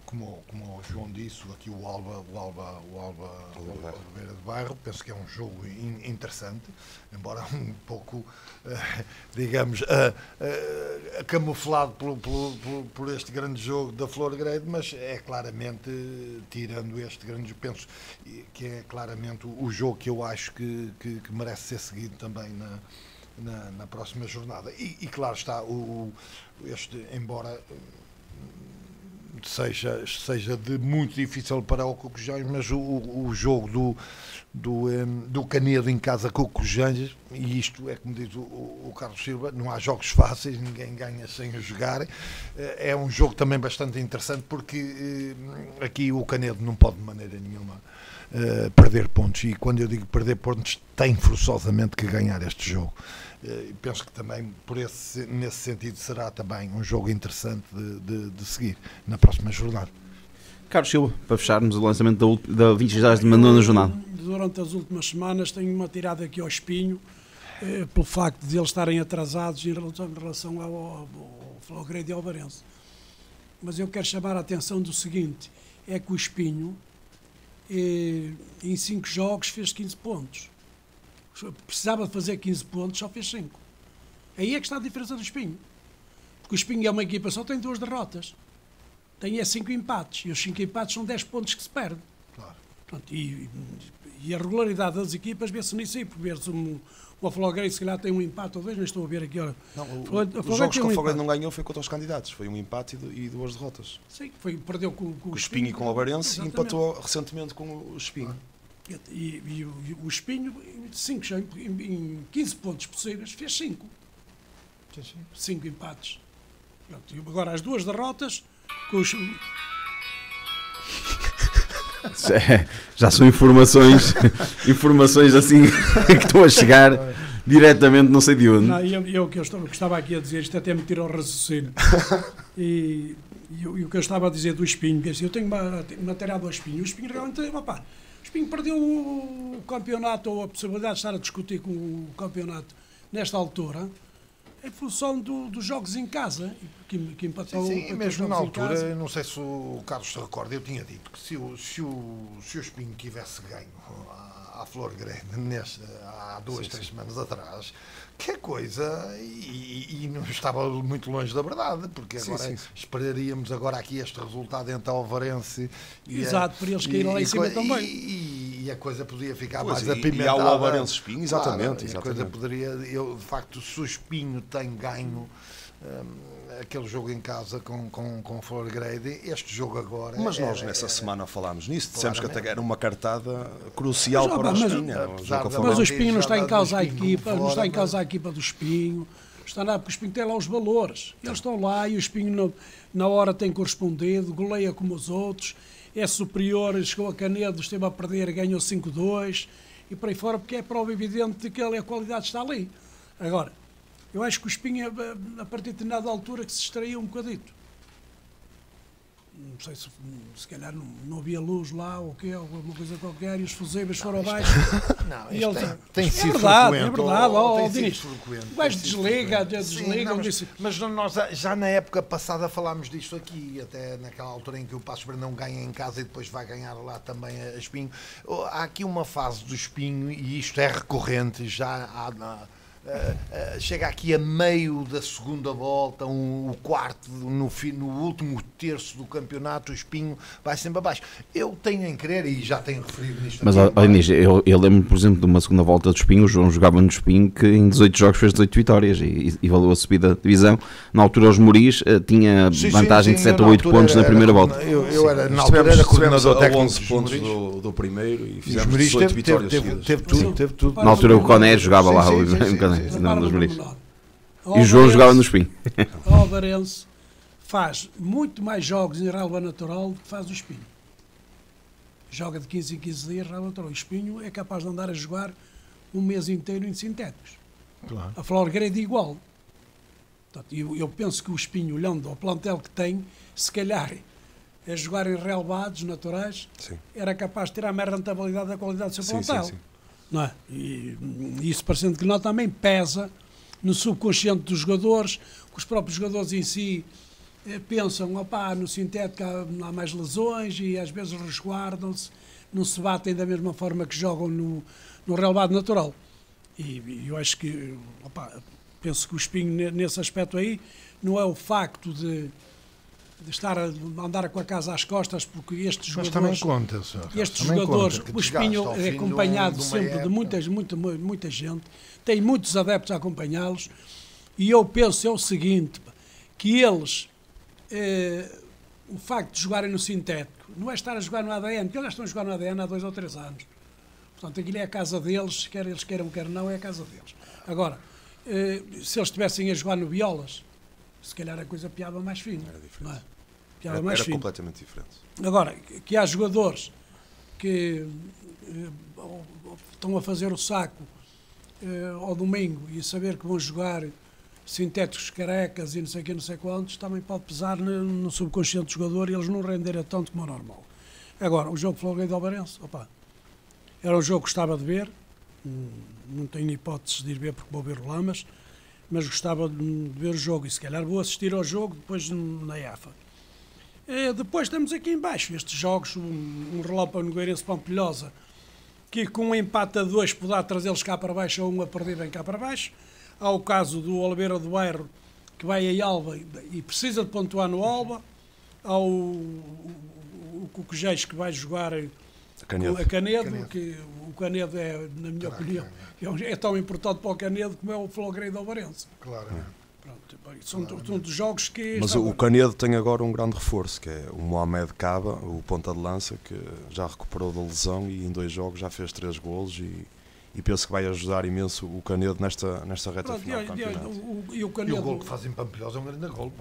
como o João disse, aqui o Alba Oliveira de Bairro. Penso que é um jogo interessante, embora um pouco, digamos, camuflado por este grande jogo da Flagredo, mas é claramente, tirando este grande jogo, penso que é claramente o jogo que eu acho que merece ser seguido também na próxima jornada. E claro está, embora seja de muito difícil para o Cocujães, mas o jogo do Canedo em casa com o Cocujães, e isto é como diz o Carlos Silva, não há jogos fáceis, ninguém ganha sem os jogar. É um jogo também bastante interessante, porque aqui o Canedo não pode de maneira nenhuma perder pontos, e quando eu digo perder pontos, tem forçosamente que ganhar este jogo. Penso que também nesse sentido será também um jogo interessante de seguir na próxima jornada. Carlos Silva, para fecharmos o lançamento da 29ª jornada. Durante as últimas semanas tenho uma tirada aqui ao Espinho, pelo facto de eles estarem atrasados em relação ao Flagredo e ao Alvarense. Mas eu quero chamar a atenção do seguinte: é que o Espinho em 5 jogos fez 15 pontos. Precisava de fazer 15 pontos, só fez 5. Aí é que está a diferença do Espinho. Porque o Espinho é uma equipa, só tem 2 derrotas. Tem 5 empates. E os 5 empates são 10 pontos que se perdem. Claro. Portanto, e a regularidade das equipas vê-se nisso aí. Porque ver-se o Flagredo, se calhar, tem um empate ou 2. Não estou a ver aqui. Olha, os jogos que o Flagredo não ganhou foi contra os candidatos. Foi um empate e 2 derrotas. Sim, perdeu com o Espinho e com o Alvarense, e empatou recentemente com o Espinho. E o Espinho, em 15 pontos possíveis, fez 5. 5 empates. Pronto, agora as 2 derrotas com os... Já são informações assim que estão a chegar diretamente, não sei de onde. Não, eu que estava aqui a dizer, isto até me tira o raciocínio. E o que eu estava a dizer do Espinho, que eu tenho uma tarefa do Espinho. O Espinho realmente, o Espinho perdeu o campeonato, ou a possibilidade de estar a discutir com o campeonato nesta altura, em função dos jogos em casa, que empatou. Sim, mesmo na altura, casa. não sei se o Carlos se recorda, eu tinha dito que se o Espinho tivesse ganho à Flor Grande há 2-3 semanas atrás, que coisa, e não estava muito longe da verdade, porque agora esperaríamos agora aqui este resultado entre a Alvarense Exato, para eles caíram lá em cima também. E a coisa podia ficar Pois, mais apimentada. E ao Alvarense Espinho, exatamente. Claro, a coisa poderia, de facto, se o Espinho tem ganho aquele jogo em casa com Flor Grande, este jogo agora... Mas nós nessa semana falámos nisso, dissemos que até era uma cartada crucial para o Espinho. Mas o Espinho não está em causa a equipa, não está em causa a equipa do Espinho, está nada, porque o Espinho tem lá os valores. Eles estão lá e o Espinho na hora tem correspondido, goleia como os outros, é superior, chegou a Canedo, esteve a perder, ganhou 5-2 e por aí fora, porque é prova evidente de que a qualidade está ali. Agora, eu acho que o Espinho, a partir de determinada altura, que se extraía um bocadito. Não sei se calhar não havia luz lá ou quê, alguma coisa qualquer, e os fusíveis foram abaixo. Não, e ele tem sido verdade, frequente. É verdade, Diniz. O gajo desliga. Mas nós já na época passada falámos disto aqui, até naquela altura em que o Passos Brandão ganha em casa e depois vai ganhar lá também a Espinho. Há aqui uma fase do Espinho, e isto é recorrente, já há... chega aqui a meio da segunda volta, o quarto, no último terço do campeonato, o Espinho vai sempre abaixo. Eu tenho em crer, e já tenho referido nisto. Mas, Inês, eu lembro, por exemplo, de uma segunda volta do Espinho, o João jogava no Espinho, que em 18 jogos fez 18 vitórias e valeu a subida da divisão. Na altura, os Moris tinha vantagem de 7 ou 8 pontos na primeira volta. Eu era, na altura, era coordenador técnico 11 pontos do primeiro e fizemos Moris 18 vitórias teve tudo. Na altura, o Coné jogava lá. E o João jogava no Espinho. O Alvarense faz muito mais jogos em relva natural do que faz o Espinho. Joga de 15 em 15 dias relva natural. O Espinho é capaz de andar a jogar um mês inteiro em sintéticos. Claro. A Flor Grande igual. Portanto, eu penso que o Espinho, olhando ao plantel que tem, se calhar a jogar em relevados naturais, era capaz de tirar mais rentabilidade da qualidade do seu plantel. Sim. Não é? E isso, parecendo que não, também pesa no subconsciente dos jogadores, que os próprios jogadores em si pensam, no sintético há mais lesões e às vezes resguardam-se, não se batem da mesma forma que jogam no relevado natural. E eu acho que, penso que o Espinho nesse aspecto aí, não é o facto de estar a andar com a casa às costas, porque estes Mas jogadores... também conta, senhor. Estes jogadores, o Espinho é acompanhado sempre de muita gente, tem muitos adeptos a acompanhá-los, e eu penso o seguinte, que eles, o facto de jogarem no sintético, não é estar a jogar no ADN, porque eles estão a jogar no ADN há 2 ou 3 anos. Portanto, aquilo é a casa deles, quer eles queiram, quer não, é a casa deles. Agora, se eles estivessem a jogar no Violas, se calhar a coisa piava mais fino. Era diferente. Não é? Era completamente diferente. Agora, que há jogadores que estão a fazer o saco ao domingo e saber que vão jogar sintéticos carecas e não sei o que, não sei quantos, também pode pesar no subconsciente do jogador e eles não renderem tanto como é normal. Agora, o jogo Flor Grande de Alvarense, era um jogo que gostava de ver, não tenho hipóteses de ir ver porque vou ver o Lamas, mas gostava de ver o jogo e se calhar vou assistir ao jogo depois na EFA. Depois temos aqui em baixo estes jogos, um Relópao Nogueirense Pampilhosa, que com um empate a 2 poderá trazê-los cá para baixo ou um a perder bem cá para baixo. Há o caso do Oliveira do Bairro, que vai a Alba e precisa de pontuar no Alba. Há o Cojeiros, que vai jogar a Canedo, que o Canedo é, na minha opinião, é tão importante para o Canedo como é o Flor Grande de Alvarense. Claro. Pronto, são dos jogos que... Mas o Canedo tem agora um grande reforço, que é o Mohamed Caba, o ponta de lança, que já recuperou da lesão e em 2 jogos já fez 3 golos e penso que vai ajudar imenso o Canedo nesta reta final do campeonato. E o gol que faz em Pampilhosa é um grande gol.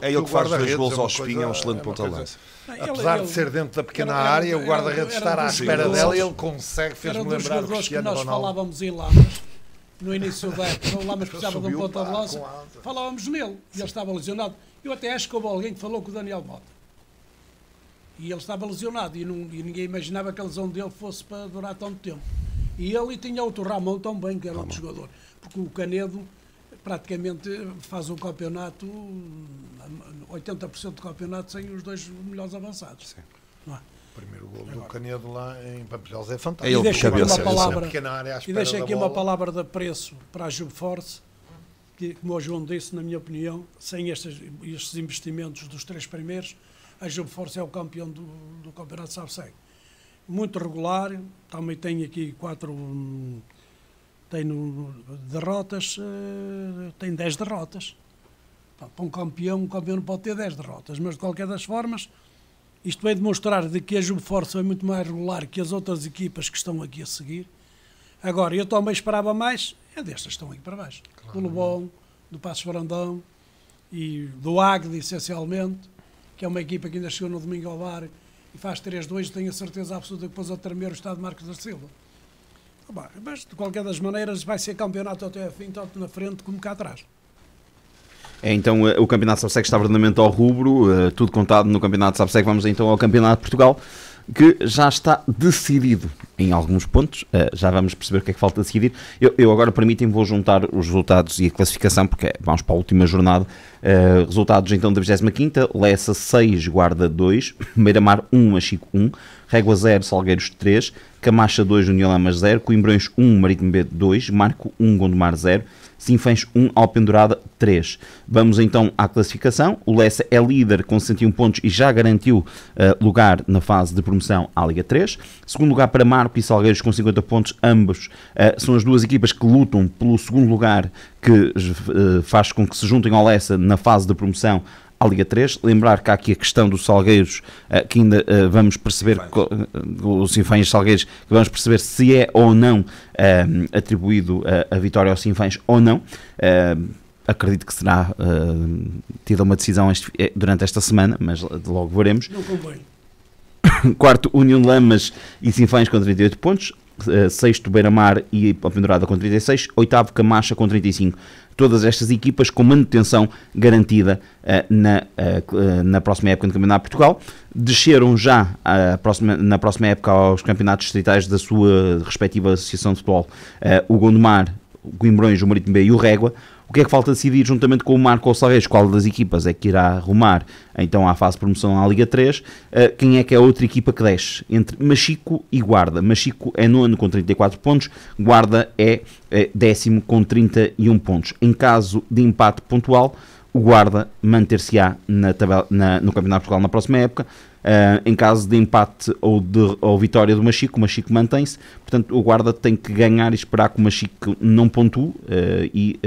É ele que faz 2 golos ao Espinho, é um excelente ponta de lança. Apesar de ser dentro da pequena área, o guarda-redes estar à espera dela, ele consegue, fez-me lembrar do que nós falávamos em Lamas, no início da época, o Lamas precisava de um ponta de lança, falávamos nele, e ele estava lesionado. Eu até acho que houve alguém que falou com o Daniel Mota. E ele estava lesionado, e ninguém imaginava que a lesão dele fosse para durar tanto tempo. E ele tinha outro Ramon também, que era outro jogador. Porque o Canedo praticamente faz o campeonato, 80% do campeonato sem os dois melhores avançados. Sim. Não é? O primeiro gol do Canedo lá em Pampilhos é fantástico. É ele E deixo aqui cabeça, uma palavra, Pequena área à e espera deixo da aqui bola. uma palavra de apreço para a Jubforce, que, como o João disse, na minha opinião, sem estes investimentos dos 3 primeiros, a Jubforce é o campeão do Campeonato de Sabseg. Muito regular, também tem aqui 4 derrotas, tem 10 derrotas. Para um campeão não pode ter 10 derrotas, mas de qualquer das formas, isto vem demonstrar de que a Jubforce é muito mais regular que as outras equipas que estão aqui a seguir. Agora, eu também esperava mais, destas que estão aqui para baixo. Claro. Do Lobão, do Passos Brandão e do Águeda, essencialmente, que é uma equipa que ainda chegou no domingo ao bar e faz 3-2, tenho a certeza absoluta que depois a tremer o estado de Marcos da Silva. Mas, de qualquer das maneiras, vai ser campeonato até a fim, tanto na frente como cá atrás. Então o Campeonato de Sabseg está verdadeiramente ao rubro, tudo contado no Campeonato de Sabseg. Vamos então ao Campeonato de Portugal, que já está decidido em alguns pontos. Já vamos perceber o que é que falta decidir. Eu agora, permitem-me, vou juntar os resultados e a classificação, porque vamos para a última jornada. Resultados então da 25ª, Lessa 6, Guarda 2, Beira-Mar 1, Machico 1, Régua 0, Salgueiros 3, Camacha 2, União Lamas 0, Coimbrões 1, Marítimo B 2, Marco 1, Gondomar 0, Sinfãs 1, Alpendurada 3. Vamos então à classificação. O Lessa é líder com 61 pontos e já garantiu lugar na fase de promoção à Liga 3. Segundo lugar para Marco e Salgueiros com 50 pontos. Ambos são as duas equipas que lutam pelo segundo lugar, que faz com que se juntem ao Lessa na fase de promoção à Liga 3. Lembrar que há aqui a questão dos Salgueiros, que ainda vamos perceber, os Sinfãs Salgueiros, que vamos perceber se é ou não atribuído a vitória aos Sinfãs ou não. Acredito que será tida uma decisão durante esta semana, mas logo veremos. Não convém. Quarto, União de Lamas e Sinfãs com 38 pontos. Sexto, Beira-Mar e Alpendurada com 36. Oitavo, Camacha com 35. Todas estas equipas com manutenção garantida na próxima época do Campeonato de Portugal. Desceram já na próxima época aos campeonatos distritais da sua respectiva associação de futebol o Gondomar, o Coimbrões, o Marítimo B e o Régua. O que é que falta decidir juntamente com o Marco ou o Salgueiros? Qual das equipas é que irá arrumar então à fase de promoção à Liga 3? Quem é que é a outra equipa que desce? Entre Machico e Guarda. Machico é nono com 34 pontos, Guarda é décimo com 31 pontos. Em caso de empate pontual, o Guarda manter-se-á no Campeonato de Portugal na próxima época. Em caso de empate ou vitória do Machico, o Machico mantém-se. Portanto, o Guarda tem que ganhar e esperar que o Machico não pontue e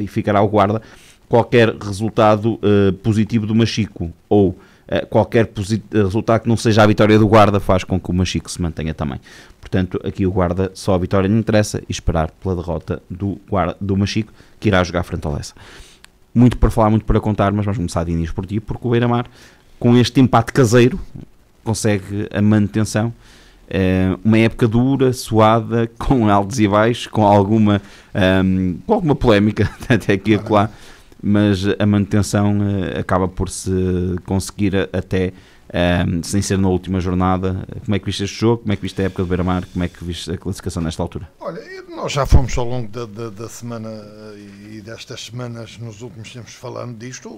ficará o Guarda. Qualquer resultado positivo do Machico ou qualquer resultado que não seja a vitória do Guarda faz com que o Machico se mantenha também. Portanto, aqui o Guarda, só a vitória não interessa, e esperar pela derrota do Machico, que irá jogar frente ao Lessa. Muito para falar, muito para contar, mas vamos começar de início por ti, porque o Beira-Mar, com este empate caseiro, consegue a manutenção. Uma época dura, suada, com altos e baixos, com alguma polémica até aqui e acolá, mas a manutenção acaba por se conseguir até sem ser na última jornada. Como é que viste este jogo? Como é que viste a época do Beira-Mar? Como é que viste a classificação nesta altura? Olha, nós já fomos ao longo da semana e destas semanas, nos últimos tempos, falando disto.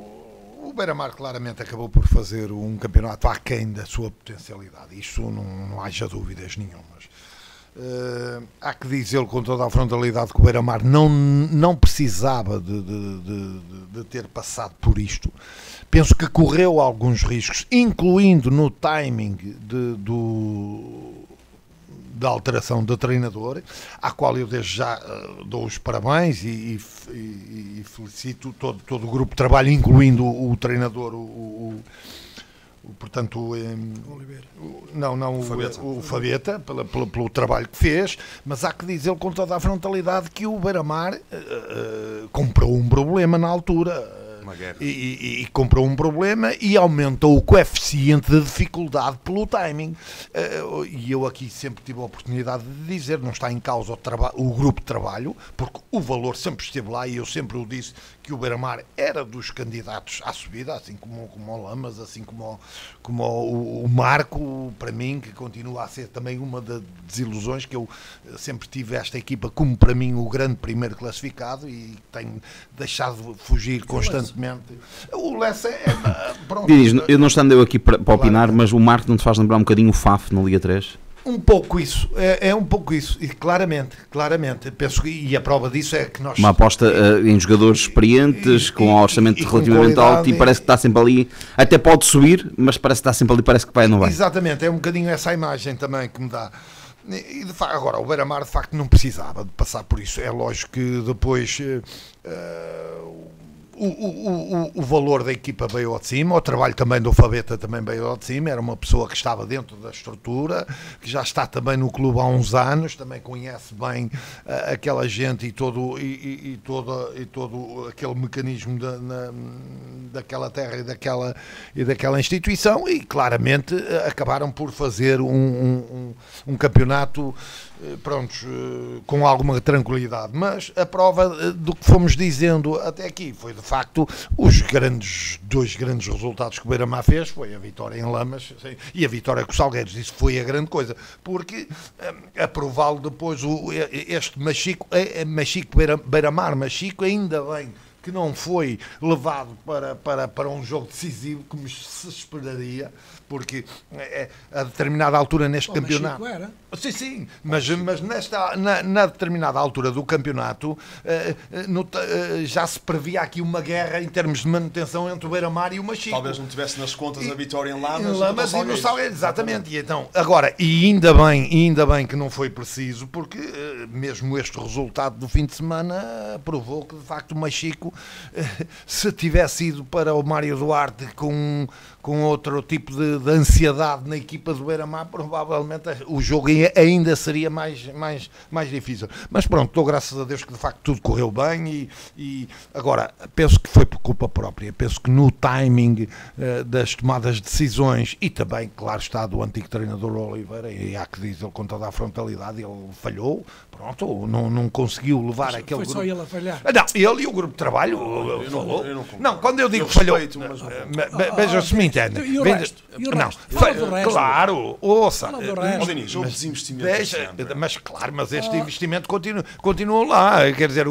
O Beira-Mar claramente acabou por fazer um campeonato aquém da sua potencialidade. Isso não haja dúvidas nenhumas. Há que dizer com toda a frontalidade que o Beira-Mar não precisava de ter passado por isto. Penso que correu alguns riscos, incluindo no timing da alteração do treinador, à qual eu desde já dou os parabéns e felicito todo o grupo de trabalho, incluindo o treinador, portanto, o Fabeta, pelo trabalho que fez. Mas há que dizer com toda a frontalidade que o Beira-Mar comprou um problema na altura. e comprou um problema e aumentou o coeficiente de dificuldade pelo timing. E eu aqui sempre tive a oportunidade de dizer, não está em causa o grupo de trabalho, porque o valor sempre esteve lá e eu sempre o disse que o Beira-Mar era dos candidatos à subida, assim como o Lamas, assim como o Marco, para mim, que continua a ser também uma das desilusões, que eu sempre tive esta equipa como, para mim, o grande primeiro classificado e tenho deixado de fugir constantemente. O Lessa pronto. Diz, eu não estando eu aqui para opinar, mas o Marco não te faz lembrar um bocadinho o FAF na Liga 3? Um pouco isso, é um pouco isso, e claramente, penso que, e a prova disso é que nós... Uma aposta em jogadores experientes, com um orçamento relativamente alto, e parece que está sempre ali, até pode subir, mas parece que está sempre ali, parece que vai ou não vai. Exatamente, é um bocadinho essa imagem também que me dá. E de facto, agora, o Beira-Mar de facto não precisava de passar por isso, é lógico que depois... O valor da equipa veio ao de cima, o trabalho também do Fabeta também veio ao de cima, era uma pessoa que estava dentro da estrutura, que já está também no clube há uns anos, também conhece bem aquela gente e todo aquele mecanismo daquela terra e daquela instituição, e claramente acabaram por fazer um campeonato com alguma tranquilidade, mas a prova do que fomos dizendo até aqui foi de facto os dois grandes resultados que o Beira-Mar fez, foi a vitória em Lamas e a vitória com o Salgueiros. Isso foi a grande coisa, porque aprová-lo depois este Machico Beira-Mar, Machico, ainda bem que não foi levado para um jogo decisivo como se esperaria, porque a determinada altura neste campeonato... Era. Sim, mas na determinada altura do campeonato já se previa aqui uma guerra em termos de manutenção entre o Beira-Mar e o Machico. Talvez não tivesse nas contas a vitória em Lamas e no Salgueiros. Exatamente. E então, agora, ainda bem que não foi preciso, porque mesmo este resultado do fim de semana provou que de facto o Machico, se tivesse ido para o Mário Duarte com outro tipo de ansiedade na equipa do Beira-Mar, provavelmente o jogo ainda seria mais difícil. Mas pronto, dou graças a Deus que de facto tudo correu bem e agora penso que foi por culpa própria, penso que no timing das tomadas de decisões e também, claro está, do antigo treinador Oliveira, e há que dizer com toda a frontalidade, ele falhou, pronto, não conseguiu levar aquele grupo. Foi só ele a falhar? Não, ele e o grupo de trabalho falou. Não, quando eu digo que falhou, veja se me entende. E o resto? Não, fala do resto. Claro, ouça. Denis, houve desinvestimento. Mas claro, mas este investimento continua lá. Quer dizer,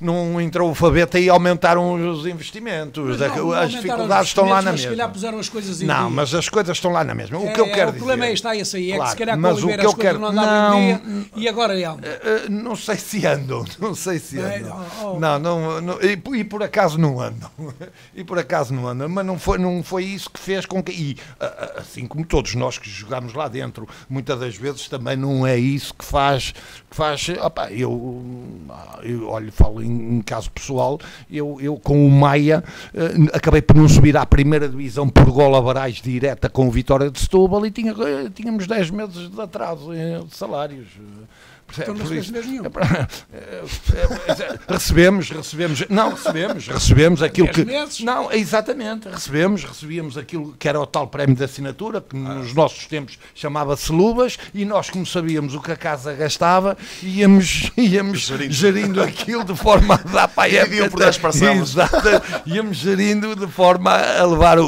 não entrou o Fabeta e aumentaram os investimentos. As dificuldades estão lá na mesma. Se calhar puseram as coisas em não, dia. mas as coisas estão lá na mesma. O que eu quero dizer. O problema está esse aí, claro, que se calhar com mas o Oliveira que eu as coisas quero, não andavam em dia e agora andam. Não sei se andam. E por acaso não andam. Mas não foi isso que fez com que... E assim como todos nós que jogámos lá dentro, muitas das vezes também não é isso que faz eu olho, falo em caso pessoal, eu com o Maia acabei por não subir à primeira divisão por gol a Barais direta com o Vitória de Setúbal e tínhamos 10 meses de atraso de salários. Então não recebes nenhum. Recebemos aquilo que... meses? Não, exatamente, recebíamos aquilo que era o tal prémio de assinatura, que nos nossos tempos chamava-se luvas, e nós, como sabíamos o que a casa gastava, íamos gerindo aquilo de forma a dar para a época. Íamos gerindo de forma a levar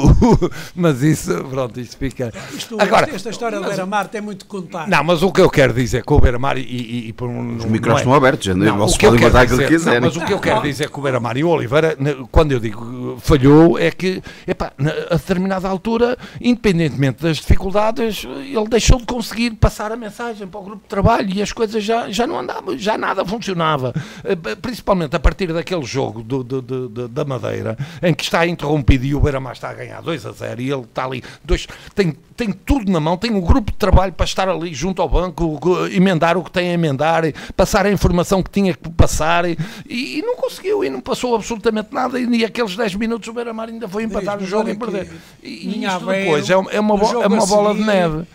mas isso, pronto, isto fica... Agora, esta história do Beira-Mar tem muito que contar. Não, mas o que eu quero dizer com o Beira-Mar os micros estão abertos, vocês podem botar aquilo que quiserem. Mas o que eu quero dizer é que o Beira-Mar e o Oliveira, quando eu digo falhou, é que a determinada altura, independentemente das dificuldades, ele deixou de conseguir passar a mensagem para o grupo de trabalho e as coisas já não andavam, já nada funcionava, principalmente a partir daquele jogo da Madeira, em que está interrompido e o Beira-Mar está a ganhar 2-0 e ele está ali, tem tudo na mão, tem um grupo de trabalho para estar ali junto ao banco, emendar o que tem a emendar, passar a informação que tinha que passar e não conseguiu, e não passou absolutamente nada, e aqueles 10 minutos o Beira-Mar ainda foi empatar o jogo e perder. E isto depois é uma bola de neve.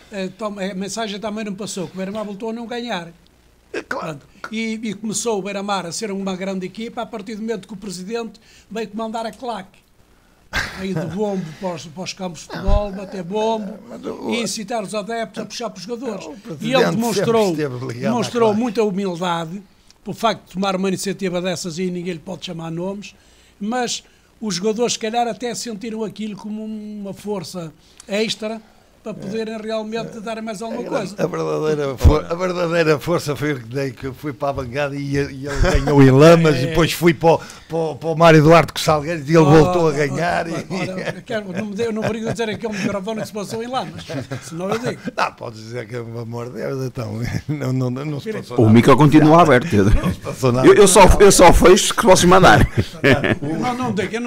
A mensagem também não passou, que o Beira-Mar voltou a não ganhar. Claro. E começou o Beira-Mar a ser uma grande equipa a partir do momento que o presidente veio comandar a claque. Veio de bombo para os campos de futebol, bater bombo e incitar os adeptos a puxar para os jogadores. E ele demonstrou muita humildade pelo facto de tomar uma iniciativa dessas e ninguém lhe pode chamar nomes, mas os jogadores, se calhar, até sentiram aquilo como uma força extra para poderem realmente dar mais alguma coisa. A verdadeira força foi o que dei, que eu fui para a bancada e ele ganhou em Lamas, e depois fui para o Mário Eduardo com Salgueiros e ele voltou a ganhar. Não vou dizer aquele microfone que se passou em Lamas, senão eu digo. Não, podes dizer que, pelo amor de Deus, então, não se passou nada. O micro continua aberto, Pedro. Não se passou nada. Eu só fecho que posso mandar. Não digo.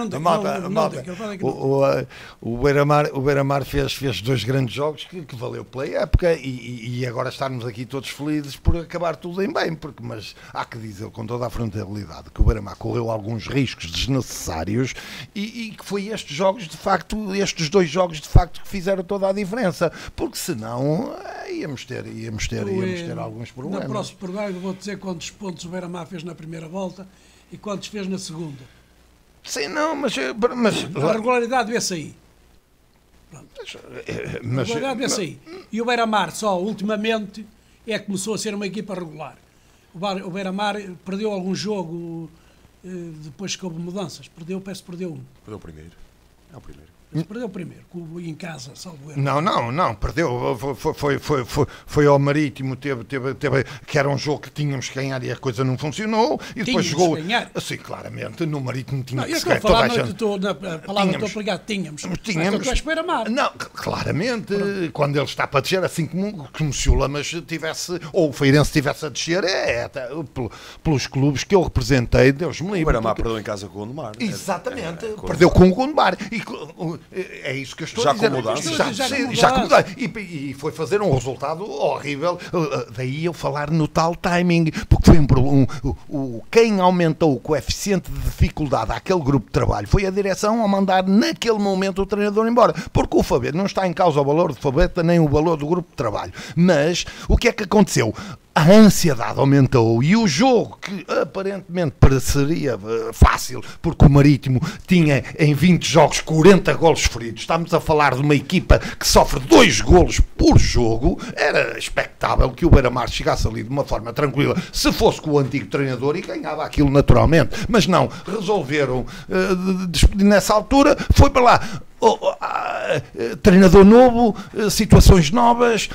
O Beira-Mar fez 2 grandes jogos que valeu pela época e agora estarmos aqui todos felizes por acabar tudo em bem, mas há que dizer com toda a frontalidade que o Beira-Mar correu alguns riscos desnecessários e que foi estes 2 jogos de facto que fizeram toda a diferença, porque senão íamos ter alguns problemas. No próximo programa eu vou dizer quantos pontos o Beira-Mar fez na primeira volta e quantos fez na segunda. Sim, não, mas a regularidade vê-se aí. E o Beira-Mar só ultimamente é que começou a ser uma equipa regular. O Beira-Mar perdeu algum jogo depois que houve mudanças. Perdeu um. Perdeu o primeiro. É o primeiro. Perdeu o primeiro, em casa, salvo erro. Não, perdeu. Foi ao Marítimo, teve, que era um jogo que tínhamos que ganhar e a coisa não funcionou. E depois jogou. Sim, claramente, no Marítimo tinha que se ganhar. Toda a gente. A palavra estou a pegar, tínhamos. Tínhamos. Mas Beira-Mar. Não, claramente, quando ele está para descer, assim como se o Lamas tivesse, ou o Feirense tivesse a descer, pelos clubes que eu representei, Deus me livre. O Beira-Mar perdeu em casa com o Gondomar. Exatamente, perdeu com o Gondomar. É isso que eu estou a dizer. Já com mudança. E foi fazer um resultado horrível. Daí eu falar no tal timing, porque foi quem aumentou o coeficiente de dificuldade àquele grupo de trabalho foi a direção a mandar naquele momento o treinador embora. Porque o Fabeta, não está em causa o valor do Fabeta nem o valor do grupo de trabalho. Mas o que é que aconteceu? A ansiedade aumentou e o jogo, que aparentemente pareceria fácil, porque o Marítimo tinha em 20 jogos 40 golos feridos, estamos a falar de uma equipa que sofre 2 golos por jogo, era expectável que o Beira-Mar chegasse ali de uma forma tranquila, se fosse com o antigo treinador, e ganhava aquilo naturalmente, mas não, resolveram despedir nessa altura, foi para lá. Treinador novo, situações novas,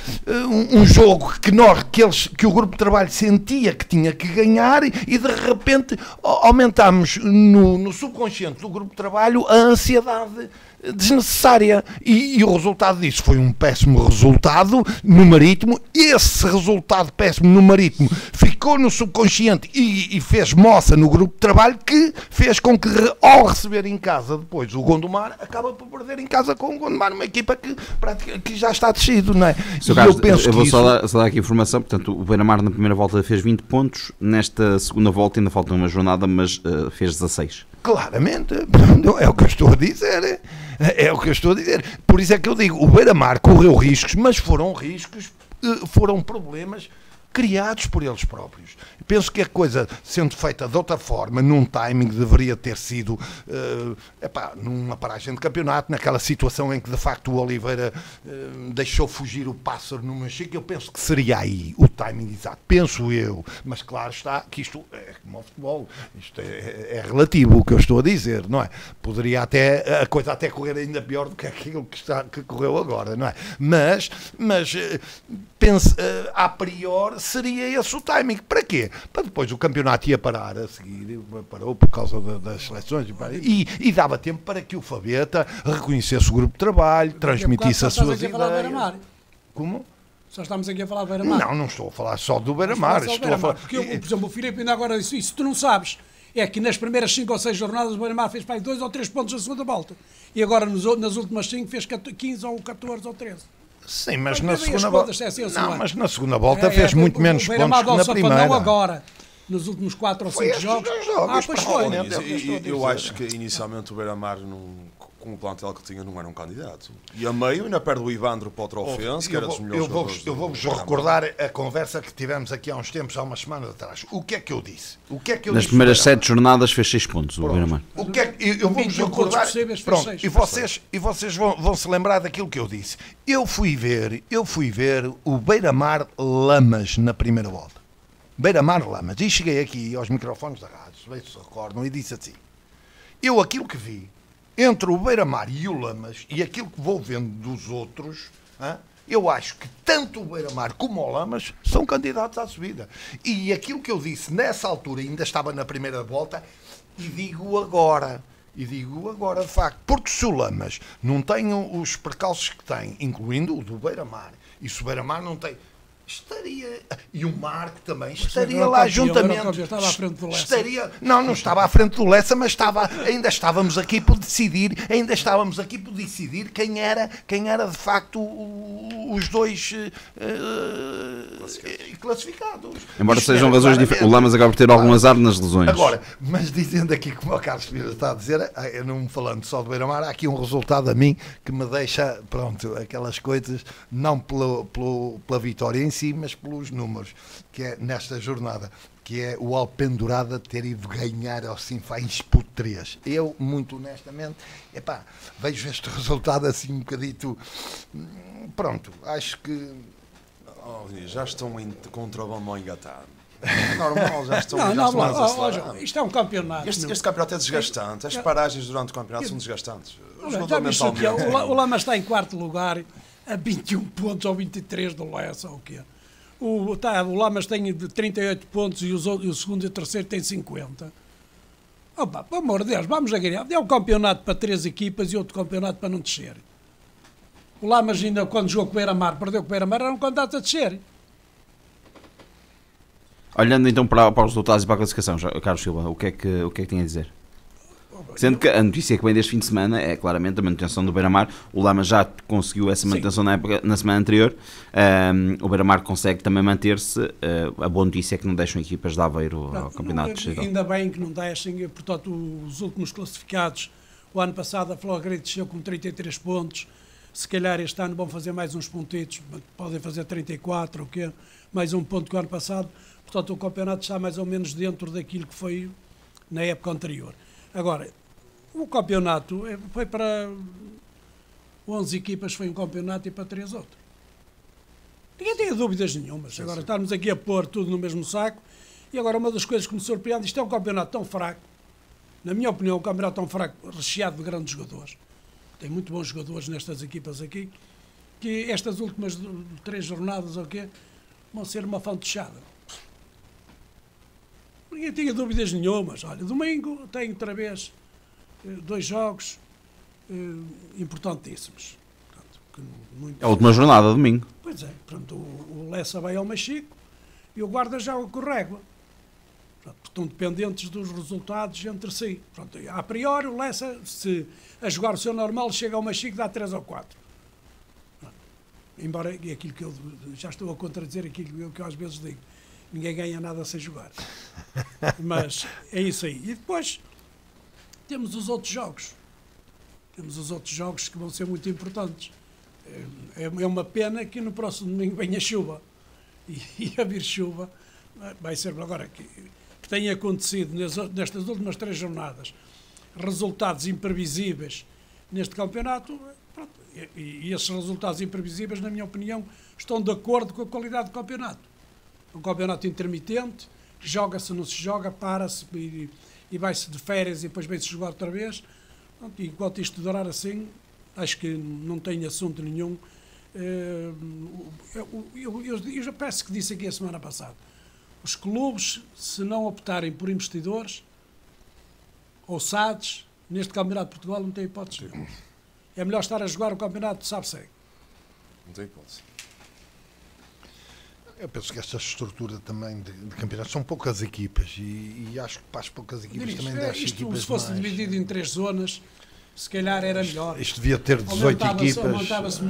um jogo que o grupo de trabalho sentia que tinha que ganhar e de repente aumentámos no subconsciente do grupo de trabalho a ansiedade desnecessária e o resultado disso foi um péssimo resultado no Marítimo. Esse resultado péssimo no Marítimo ficou no subconsciente e fez moça no grupo de trabalho, que fez com que, ao receber em casa depois o Gondomar, acaba por perder em casa com o Gondomar, uma equipa que já está descido, não é? Eu vou só dar aqui informação. Portanto, o Beira-Mar na primeira volta fez 20 pontos, nesta segunda volta ainda falta uma jornada, mas fez 16. Claramente, é o que eu estou a dizer. É o que eu estou a dizer. Por isso é que eu digo, o Beira-Mar correu riscos, mas foram problemas criados por eles próprios. Penso que a coisa, sendo feita de outra forma, num timing, deveria ter sido numa paragem de campeonato, naquela situação em que de facto o Oliveira deixou fugir o pássaro no Machique. Eu penso que seria aí o timing exato, penso eu, mas claro está que isto é como o futebol, isto é relativo o que eu estou a dizer, não é? Poderia a coisa até correr ainda pior do que aquilo que correu agora, não é? Mas penso, a priori seria esse o timing. Para quê? Para depois o campeonato ia parar a seguir, parou por causa das seleções e dava tempo para que o Fabeta reconhecesse o grupo de trabalho, transmitisse as suas ideias. Como? Só estamos aqui a falar do Beira-Mar. Não estou a falar só do Beira-Mar. Porque, por exemplo, o Filipe ainda agora disse isso, tu não sabes. É que nas primeiras 5 ou 6 jornadas o Beira-Mar fez para aí 2 ou 3 pontos na segunda volta. E agora nas últimas 5 fez 15 ou 14 ou 13. Sim, mas na segunda volta. Mas na segunda volta fez muito menos pontos que na primeira. Não agora, nos últimos 4 ou 5 jogos. Eu acho que inicialmente o Beira-Mar, com o plantel que tinha, não era um candidato. E a meio ainda perde o Ivandro para o Trofense, que era dos melhores jogadores. Eu vou-vos recordar a conversa que tivemos aqui há uns tempos, há umas semanas atrás. O que é que eu disse? Nas primeiras 7 jornadas fez 6 pontos, o Beira-Mar. O que é que eu vou-vos recordar? Pronto, e vocês vão se lembrar daquilo que eu disse. Eu fui ver o Beira-Mar Lamas na primeira volta. Beira-Mar Lamas. E cheguei aqui aos microfones da rádio, se recordam, e disse assim: eu aquilo que vi entre o Beira-Mar e o Lamas, e aquilo que vou vendo dos outros, eu acho que tanto o Beira-Mar como o Lamas são candidatos à subida. E aquilo que eu disse nessa altura, ainda estava na primeira volta, e digo agora de facto, porque se o Lamas não tem os percalços que tem, incluindo o do Beira-Mar, e se o Beira-Mar não tem... estaria, e o Marco também estaria lá juntamente. Estava à frente do Lessa. Não estava à frente do Lessa, mas ainda estávamos aqui por decidir quem era de facto os dois classificados. Embora sejam razões diferentes, o Lamas acaba por ter algum azar nas lesões. Agora, mas dizendo aqui, como o Carlos Pires está a dizer, eu não me falando só do Beira-Mar, há aqui um resultado a mim que me deixa, pronto, aquelas coisas, não pela vitória em si, mas pelos números, que é nesta jornada, que é o Alpendurada ter ido ganhar ao Sinfãs por 3. Eu, muito honestamente, vejo este resultado assim um bocadito, pronto, acho que... já estão com um travão engatado. É normal, já estão isto é um campeonato. Este campeonato é desgastante. As paragens durante o campeonato são desgastantes. O Lamas está em quarto lugar a 21 pontos ou 23 do Lessa, ou o quê? O Lamas tem 38 pontos e o segundo e o terceiro tem 50. Opa, pelo amor de Deus, vamos a ganhar. É um campeonato para 3 equipas e outro campeonato para não descer. O Lamas ainda, quando jogou com o Beira-Mar, perdeu com o Beira-Mar, era um candidato a descer. Olhando então para os resultados e para a classificação, Carlos Silva, o que é que tem a dizer? Sendo que a notícia que vem deste fim de semana é claramente a manutenção do Beira-Mar. O Lamas já conseguiu essa manutenção na semana anterior. O Beira-Mar consegue também manter-se. A boa notícia é que não deixam equipas de Aveiro ao campeonato. Ainda bem que não deixem. Portanto, os últimos classificados, o ano passado a Florgrade desceu com 33 pontos. Se calhar este ano vão fazer mais uns pontitos, podem fazer 34 ou quê, mais um ponto que o ano passado. Portanto, o campeonato está mais ou menos dentro daquilo que foi na época anterior. Agora, o campeonato foi para 11 equipas, foi um campeonato, e para 3 outros. Ninguém tem dúvidas nenhumas. Agora, estarmos aqui a pôr tudo no mesmo saco. E agora, uma das coisas que me surpreende, isto é um campeonato tão fraco, na minha opinião, um campeonato tão fraco, recheado de grandes jogadores. Tem muito bons jogadores nestas equipas aqui, que estas últimas 3 jornadas, ou quê, vão ser uma fantechada. Ninguém tinha dúvidas nenhumas. Olha, domingo tem outra vez 2 jogos importantíssimos. Portanto, a última jornada, domingo. Pois é. Portanto, o Lessa vai ao Machico e o Guarda joga com o Régua. Portanto, estão dependentes dos resultados entre si. Portanto, a priori, o Lessa, se a jogar o seu normal, chega ao Machico, dá 3 ou 4. Embora aquilo que eu já estou a contradizer aquilo que eu às vezes digo. Ninguém ganha nada sem jogar. Mas é isso aí. E depois temos os outros jogos. Temos os outros jogos que vão ser muito importantes. É uma pena que no próximo domingo venha chuva. E a vir chuva vai ser agora que tem acontecido nestas últimas 3 jornadas resultados imprevisíveis neste campeonato. Pronto, e esses resultados imprevisíveis, na minha opinião, estão de acordo com a qualidade do campeonato. Um campeonato intermitente, joga-se, não se joga, para-se e vai-se de férias e depois vem-se jogar outra vez. Enquanto isto durar assim, acho que não tem assunto nenhum. Eu já peço que disse aqui a semana passada. Os clubes, se não optarem por investidores ou SADs, neste Campeonato de Portugal não tem hipótese nenhuma. É melhor estar a jogar o campeonato de sabe-segue. Não tem hipótese. Eu penso que esta estrutura também de campeonatos são poucas equipas e acho que para as poucas equipas também deve ser equipas se fosse mais... dividido em 3 zonas, se calhar era melhor. Isto devia ter 18 equipas.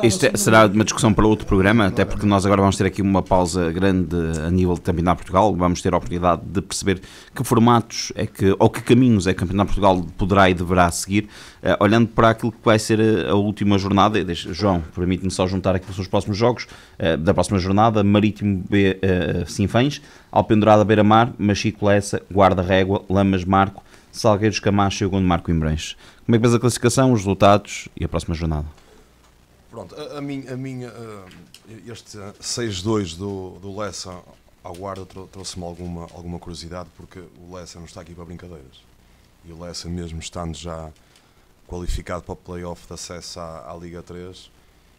Isto será uma discussão para outro programa, até porque nós agora vamos ter aqui uma pausa grande a nível de Campeonato de Portugal. Vamos ter a oportunidade de perceber que formatos ou que caminhos é que o Campeonato de Portugal poderá e deverá seguir, olhando para aquilo que vai ser a última jornada. João, permite-me só juntar aqui os próximos jogos da próxima jornada: Marítimo B Sinfãs, Alpendurada Beira-Mar, Machico Lessa, Guarda Régua, Lamas Marco, Salgueiros Camacho e o Gondomar Coimbrões. Como é que vês a classificação, os resultados e a próxima jornada? Pronto, a minha este 6-2 do Lessa ao Guarda trouxe-me alguma curiosidade, porque o Lessa não está aqui para brincadeiras. E o Lessa, mesmo estando já qualificado para o play-off de acesso à Liga 3,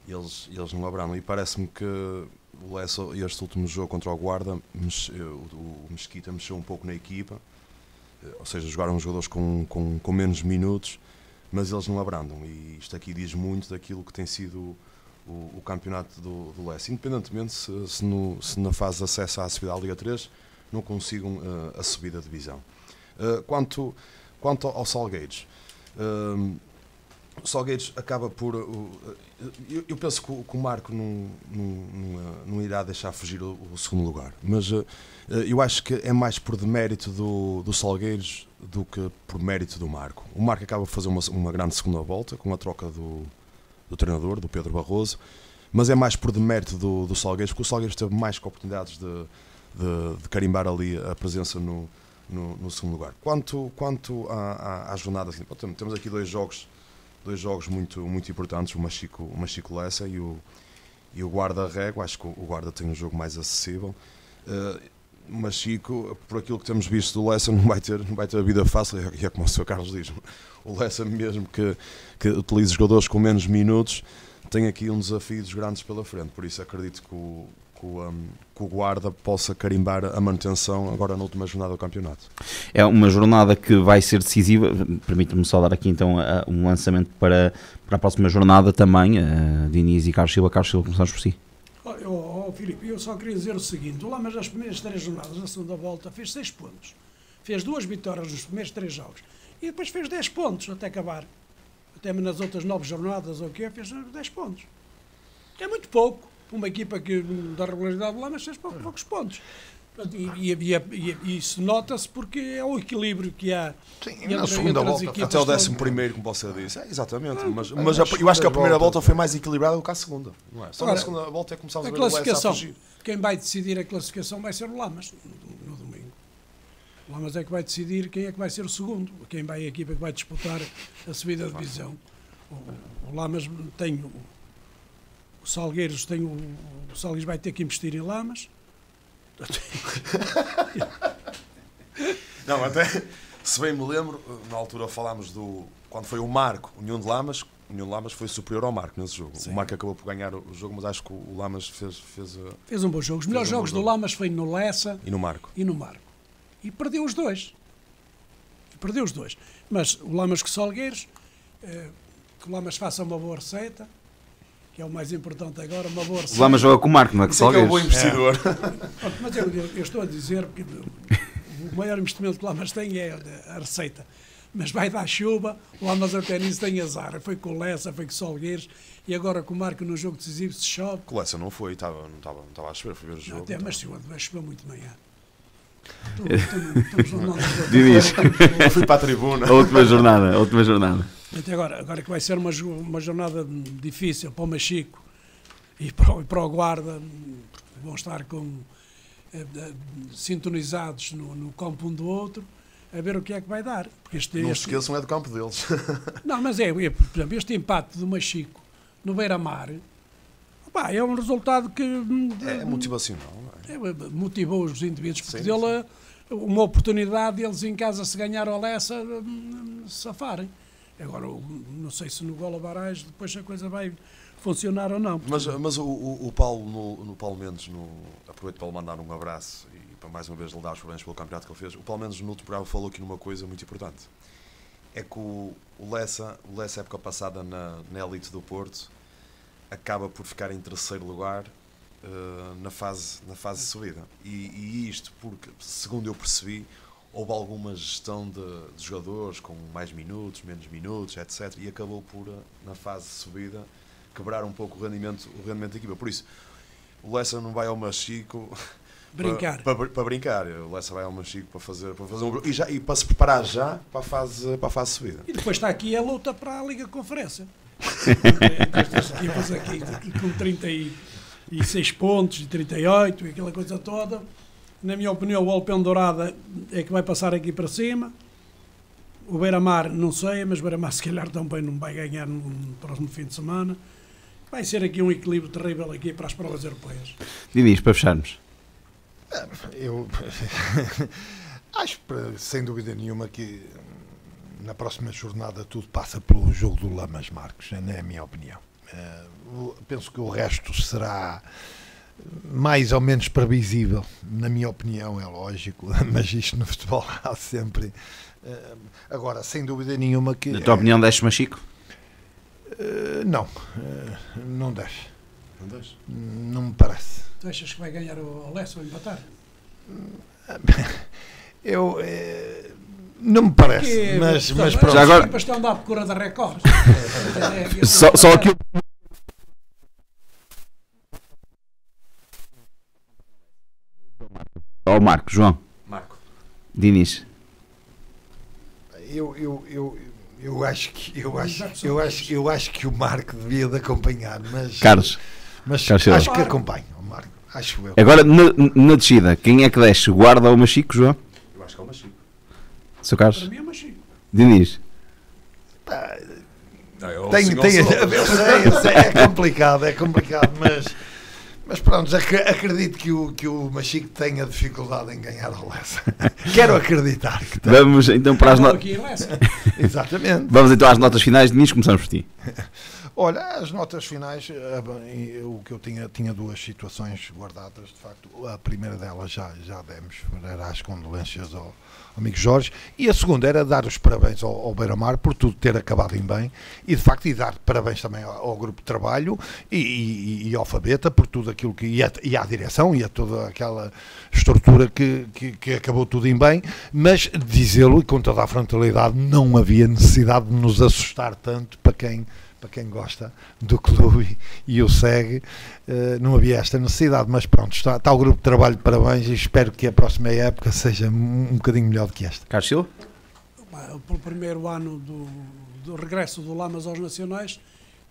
eles não abrandam. E parece-me que o Lessa, este último jogo contra o Guarda, o Mesquita mexeu um pouco na equipa, ou seja, jogaram os jogadores com menos minutos, mas eles não abrandam, e isto aqui diz muito daquilo que tem sido o campeonato do Lessa, independentemente se na fase de acesso à subida à Liga 3 não consigam a subida de divisão. Quanto ao Salgueiros, o Salgueiros acaba por... Eu penso que o Marco não irá deixar fugir o segundo lugar, mas eu acho que é mais por demérito do Salgueiros do que por mérito do Marco. O Marco acaba por fazer uma grande segunda volta com a troca do treinador, do Pedro Barroso, mas é mais por demérito do Salgueiros, porque o Salgueiros teve mais oportunidades de carimbar ali a presença no segundo lugar. Quanto à jornada, assim, temos aqui dois jogos muito importantes, o Machico Lessa e o Guarda Régua. Acho que o Guarda tem um jogo mais acessível. O Machico, por aquilo que temos visto do Lessa, não vai ter a vida fácil, e é como o Sr. Carlos diz, o Lessa, mesmo que utilize jogadores com menos minutos, tem aqui um desafio dos grandes pela frente, por isso acredito que o Guarda possa carimbar a manutenção agora na última jornada do campeonato. É uma jornada que vai ser decisiva. Permite-me só dar aqui então um lançamento para a próxima jornada também. Diniz e Carlos Silva, começamos por si. Filipe, eu só queria dizer o seguinte: o Lamas, nas primeiras 3 jornadas da segunda volta, fez 6 pontos, fez 2 vitórias nos primeiros 3 jogos e depois fez 10 pontos até acabar, até nas outras 9 jornadas ou o quê, fez 10 pontos. É muito pouco uma equipa que da regularidade do Lamas fez poucos pontos. E isso nota-se porque é o equilíbrio que há. Sim, na segunda volta, até o 11º, como você disse. Exatamente, mas eu acho que a primeira volta foi mais equilibrada do que a segunda. Não é? Só na segunda volta é que começámos a ver o Lessa a fugir. Quem vai decidir a classificação vai ser o Lamas no domingo. O Lamas é que vai decidir quem é que vai ser o segundo, a equipa que vai disputar a subida de divisão. O Lamas tem o Salgueiros, o Salgueiros vai ter que investir em Lamas. Não, até se bem me lembro, na altura falámos quando foi o Marco, o União de Lamas foi superior ao Marco nesse jogo. Sim. O Marco acabou por ganhar o jogo, mas acho que o Lamas fez um bom jogo. Os melhores jogos do Lamas foi no Lessa e no Marco. E perdeu os dois. Mas o Lamas com Salgueiros, que o Lamas faça uma boa receita, que é o mais importante agora, uma boa receita. O Lamas joga com o Marco, não é que Salgueiros. É um bom investidor. Mas eu estou a dizer que o maior investimento que o Lamas tem é a receita. Mas vai dar chuva, o Lamas até nisso tem azar. Foi com o Lessa, foi com o Salgueiros, e agora com o Marco no jogo decisivo se chove. Com o Lessa não foi, não estava a chover, foi ver o jogo. Até, mas choveu muito de manhã. Diniz. Eu fui para a tribuna. A última jornada. Até agora que vai ser uma jornada difícil para o Machico e para o Guarda, vão estar sintonizados no campo um do outro, a ver o que é que vai dar. Porque não se esqueçam, é do campo deles. Não, mas por exemplo, este empate do Machico no Beira-Mar, é um resultado que... É motivacional. Motivou os indivíduos, porque dele uma oportunidade deles em casa, se ganhar ao Lessa, safarem. Agora, não sei se no Golo Barrais depois a coisa vai funcionar ou não. Mas o Paulo, no Paulo Mendes, aproveito para lhe mandar um abraço e para mais uma vez lhe dar os parabéns pelo campeonato que ele fez. O Paulo Mendes no último programa falou aqui numa coisa muito importante. É que o Lessa, época passada na elite do Porto, acaba por ficar em terceiro lugar na fase de subida. E isto porque, segundo eu percebi, houve alguma gestão de jogadores com mais minutos, menos minutos, etc. E acabou por, na fase de subida, quebrar um pouco o rendimento da equipa. Por isso, o Lessa não vai ao Machico Brincar. para brincar. O Lessa vai ao Machico para fazer um e para se preparar já para a fase de subida. E depois está aqui a luta para a Liga de Conferência. Estas equipas aqui com 36 pontos e 38 e aquela coisa toda. Na minha opinião, o Alpendurada é que vai passar aqui para cima. O Beira-Mar, não sei, mas o Beira-Mar se calhar também não vai ganhar no próximo fim de semana. Vai ser aqui um equilíbrio terrível aqui para as provas europeias. Diniz, para fecharmos. Eu acho, sem dúvida nenhuma, que na próxima jornada tudo passa pelo jogo do Lamas Marcos, não é a minha opinião. Penso que o resto será mais ou menos previsível, na minha opinião, é lógico, mas isto no futebol há sempre. Agora, sem dúvida nenhuma que... Na tua opinião, deixe Machico? Não deixe. Não deixa? Não me parece. Tu achas que vai ganhar o Lessa ou empatar? Não me parece, mas pronto. Já agora... As equipas estão a andar à procura de recordes. Só que o Marco, João. Marco. Diniz. Eu acho que o Marco devia de acompanhar, Carlos acho que acompanha o Marco, acho eu. Agora, na descida, quem é que desce? Guarda ou Machico, João? Eu acho que é o Machico. Seu Carlos? Para mim é Machico. Diniz? Eu sei, é complicado, mas pronto, acredito que o Machico tenha dificuldade em ganhar a Lessa. Quero acreditar que tem. Vamos então para as notas. Exatamente. Vamos então às notas finais. Diniz, começamos por ti. Olha, as notas finais, o que eu tinha duas situações guardadas, de facto. A primeira delas já demos, era as condolências ao amigo Jorge, e a segunda era dar os parabéns ao Beira-Mar por tudo ter acabado em bem, e de facto dar parabéns também ao grupo de trabalho e ao Fabeta por tudo aquilo e à direção e a toda aquela estrutura que acabou tudo em bem, mas dizê-lo e com toda a frontalidade, não havia necessidade de nos assustar tanto para quem gosta do clube e o segue, não havia esta necessidade, mas pronto, está o grupo de trabalho de parabéns e espero que a próxima época seja um bocadinho melhor do que esta. Carlos Silva? Pelo primeiro ano do regresso do Lamas aos Nacionais,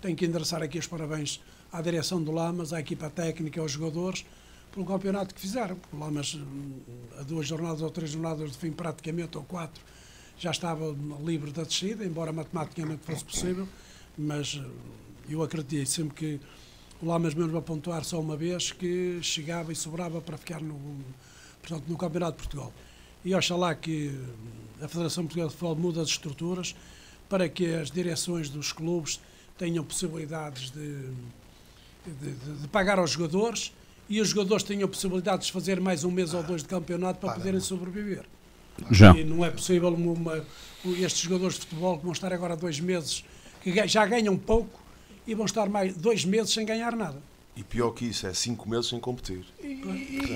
tenho que endereçar aqui os parabéns à direção do Lamas, à equipa técnica, aos jogadores, pelo campeonato que fizeram. O Lamas, a 2 jornadas ou 3 jornadas de fim, praticamente, ou 4, já estava livre da descida, embora matematicamente fosse possível. Mas eu acreditei sempre que o Lamas, mesmo a pontuar só uma vez, que chegava e sobrava para ficar no Campeonato de Portugal. E oxalá que a Federação Portuguesa de Futebol mude as estruturas para que as direções dos clubes tenham possibilidades de pagar aos jogadores e os jogadores tenham possibilidades de fazer mais um mês ou 2 de campeonato para poderem sobreviver. João. E não é possível estes jogadores de futebol que vão estar agora 2 meses, que já ganham pouco, e vão estar mais 2 meses sem ganhar nada. E pior que isso, é 5 meses sem competir.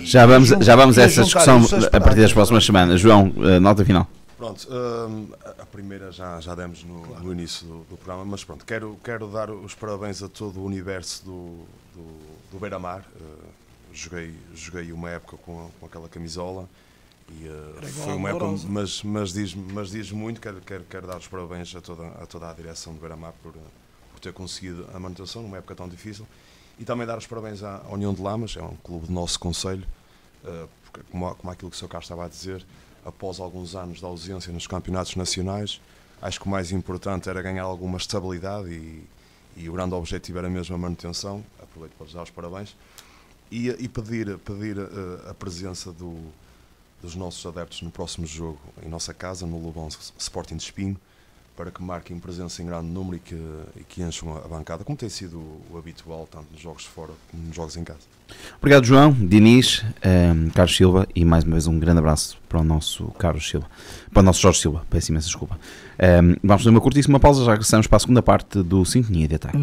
Já vamos a essa discussão a partir das próximas semanas. João, nota final. Pronto, a primeira já demos no início do programa, mas pronto, quero dar os parabéns a todo o universo do Beira-Mar. Joguei uma época com aquela camisola e foi uma época, mas diz muito. Quero dar os parabéns a toda a direção do Beira-Mar por ter conseguido a manutenção numa época tão difícil, e também dar os parabéns à União de Lamas. É um clube do nosso concelho, porque como aquilo que o Sr. Carlos estava a dizer, após alguns anos de ausência nos campeonatos nacionais, acho que o mais importante era ganhar alguma estabilidade e o grande objetivo era mesmo a manutenção. Aproveito para vos dar os parabéns e pedir a presença dos nossos adeptos no próximo jogo em nossa casa, no Lobão Sporting de Espinho, para que marquem presença em grande número e que encham a bancada, como tem sido o habitual, tanto nos jogos de fora como nos jogos em casa. Obrigado, João, Diniz, Carlos Silva, e mais uma vez um grande abraço para o nosso Carlos Silva, para o nosso Jorge Silva, peço imensa desculpa. Vamos fazer uma curtíssima pausa, já regressamos para a segunda parte do Sintonia de Ataque.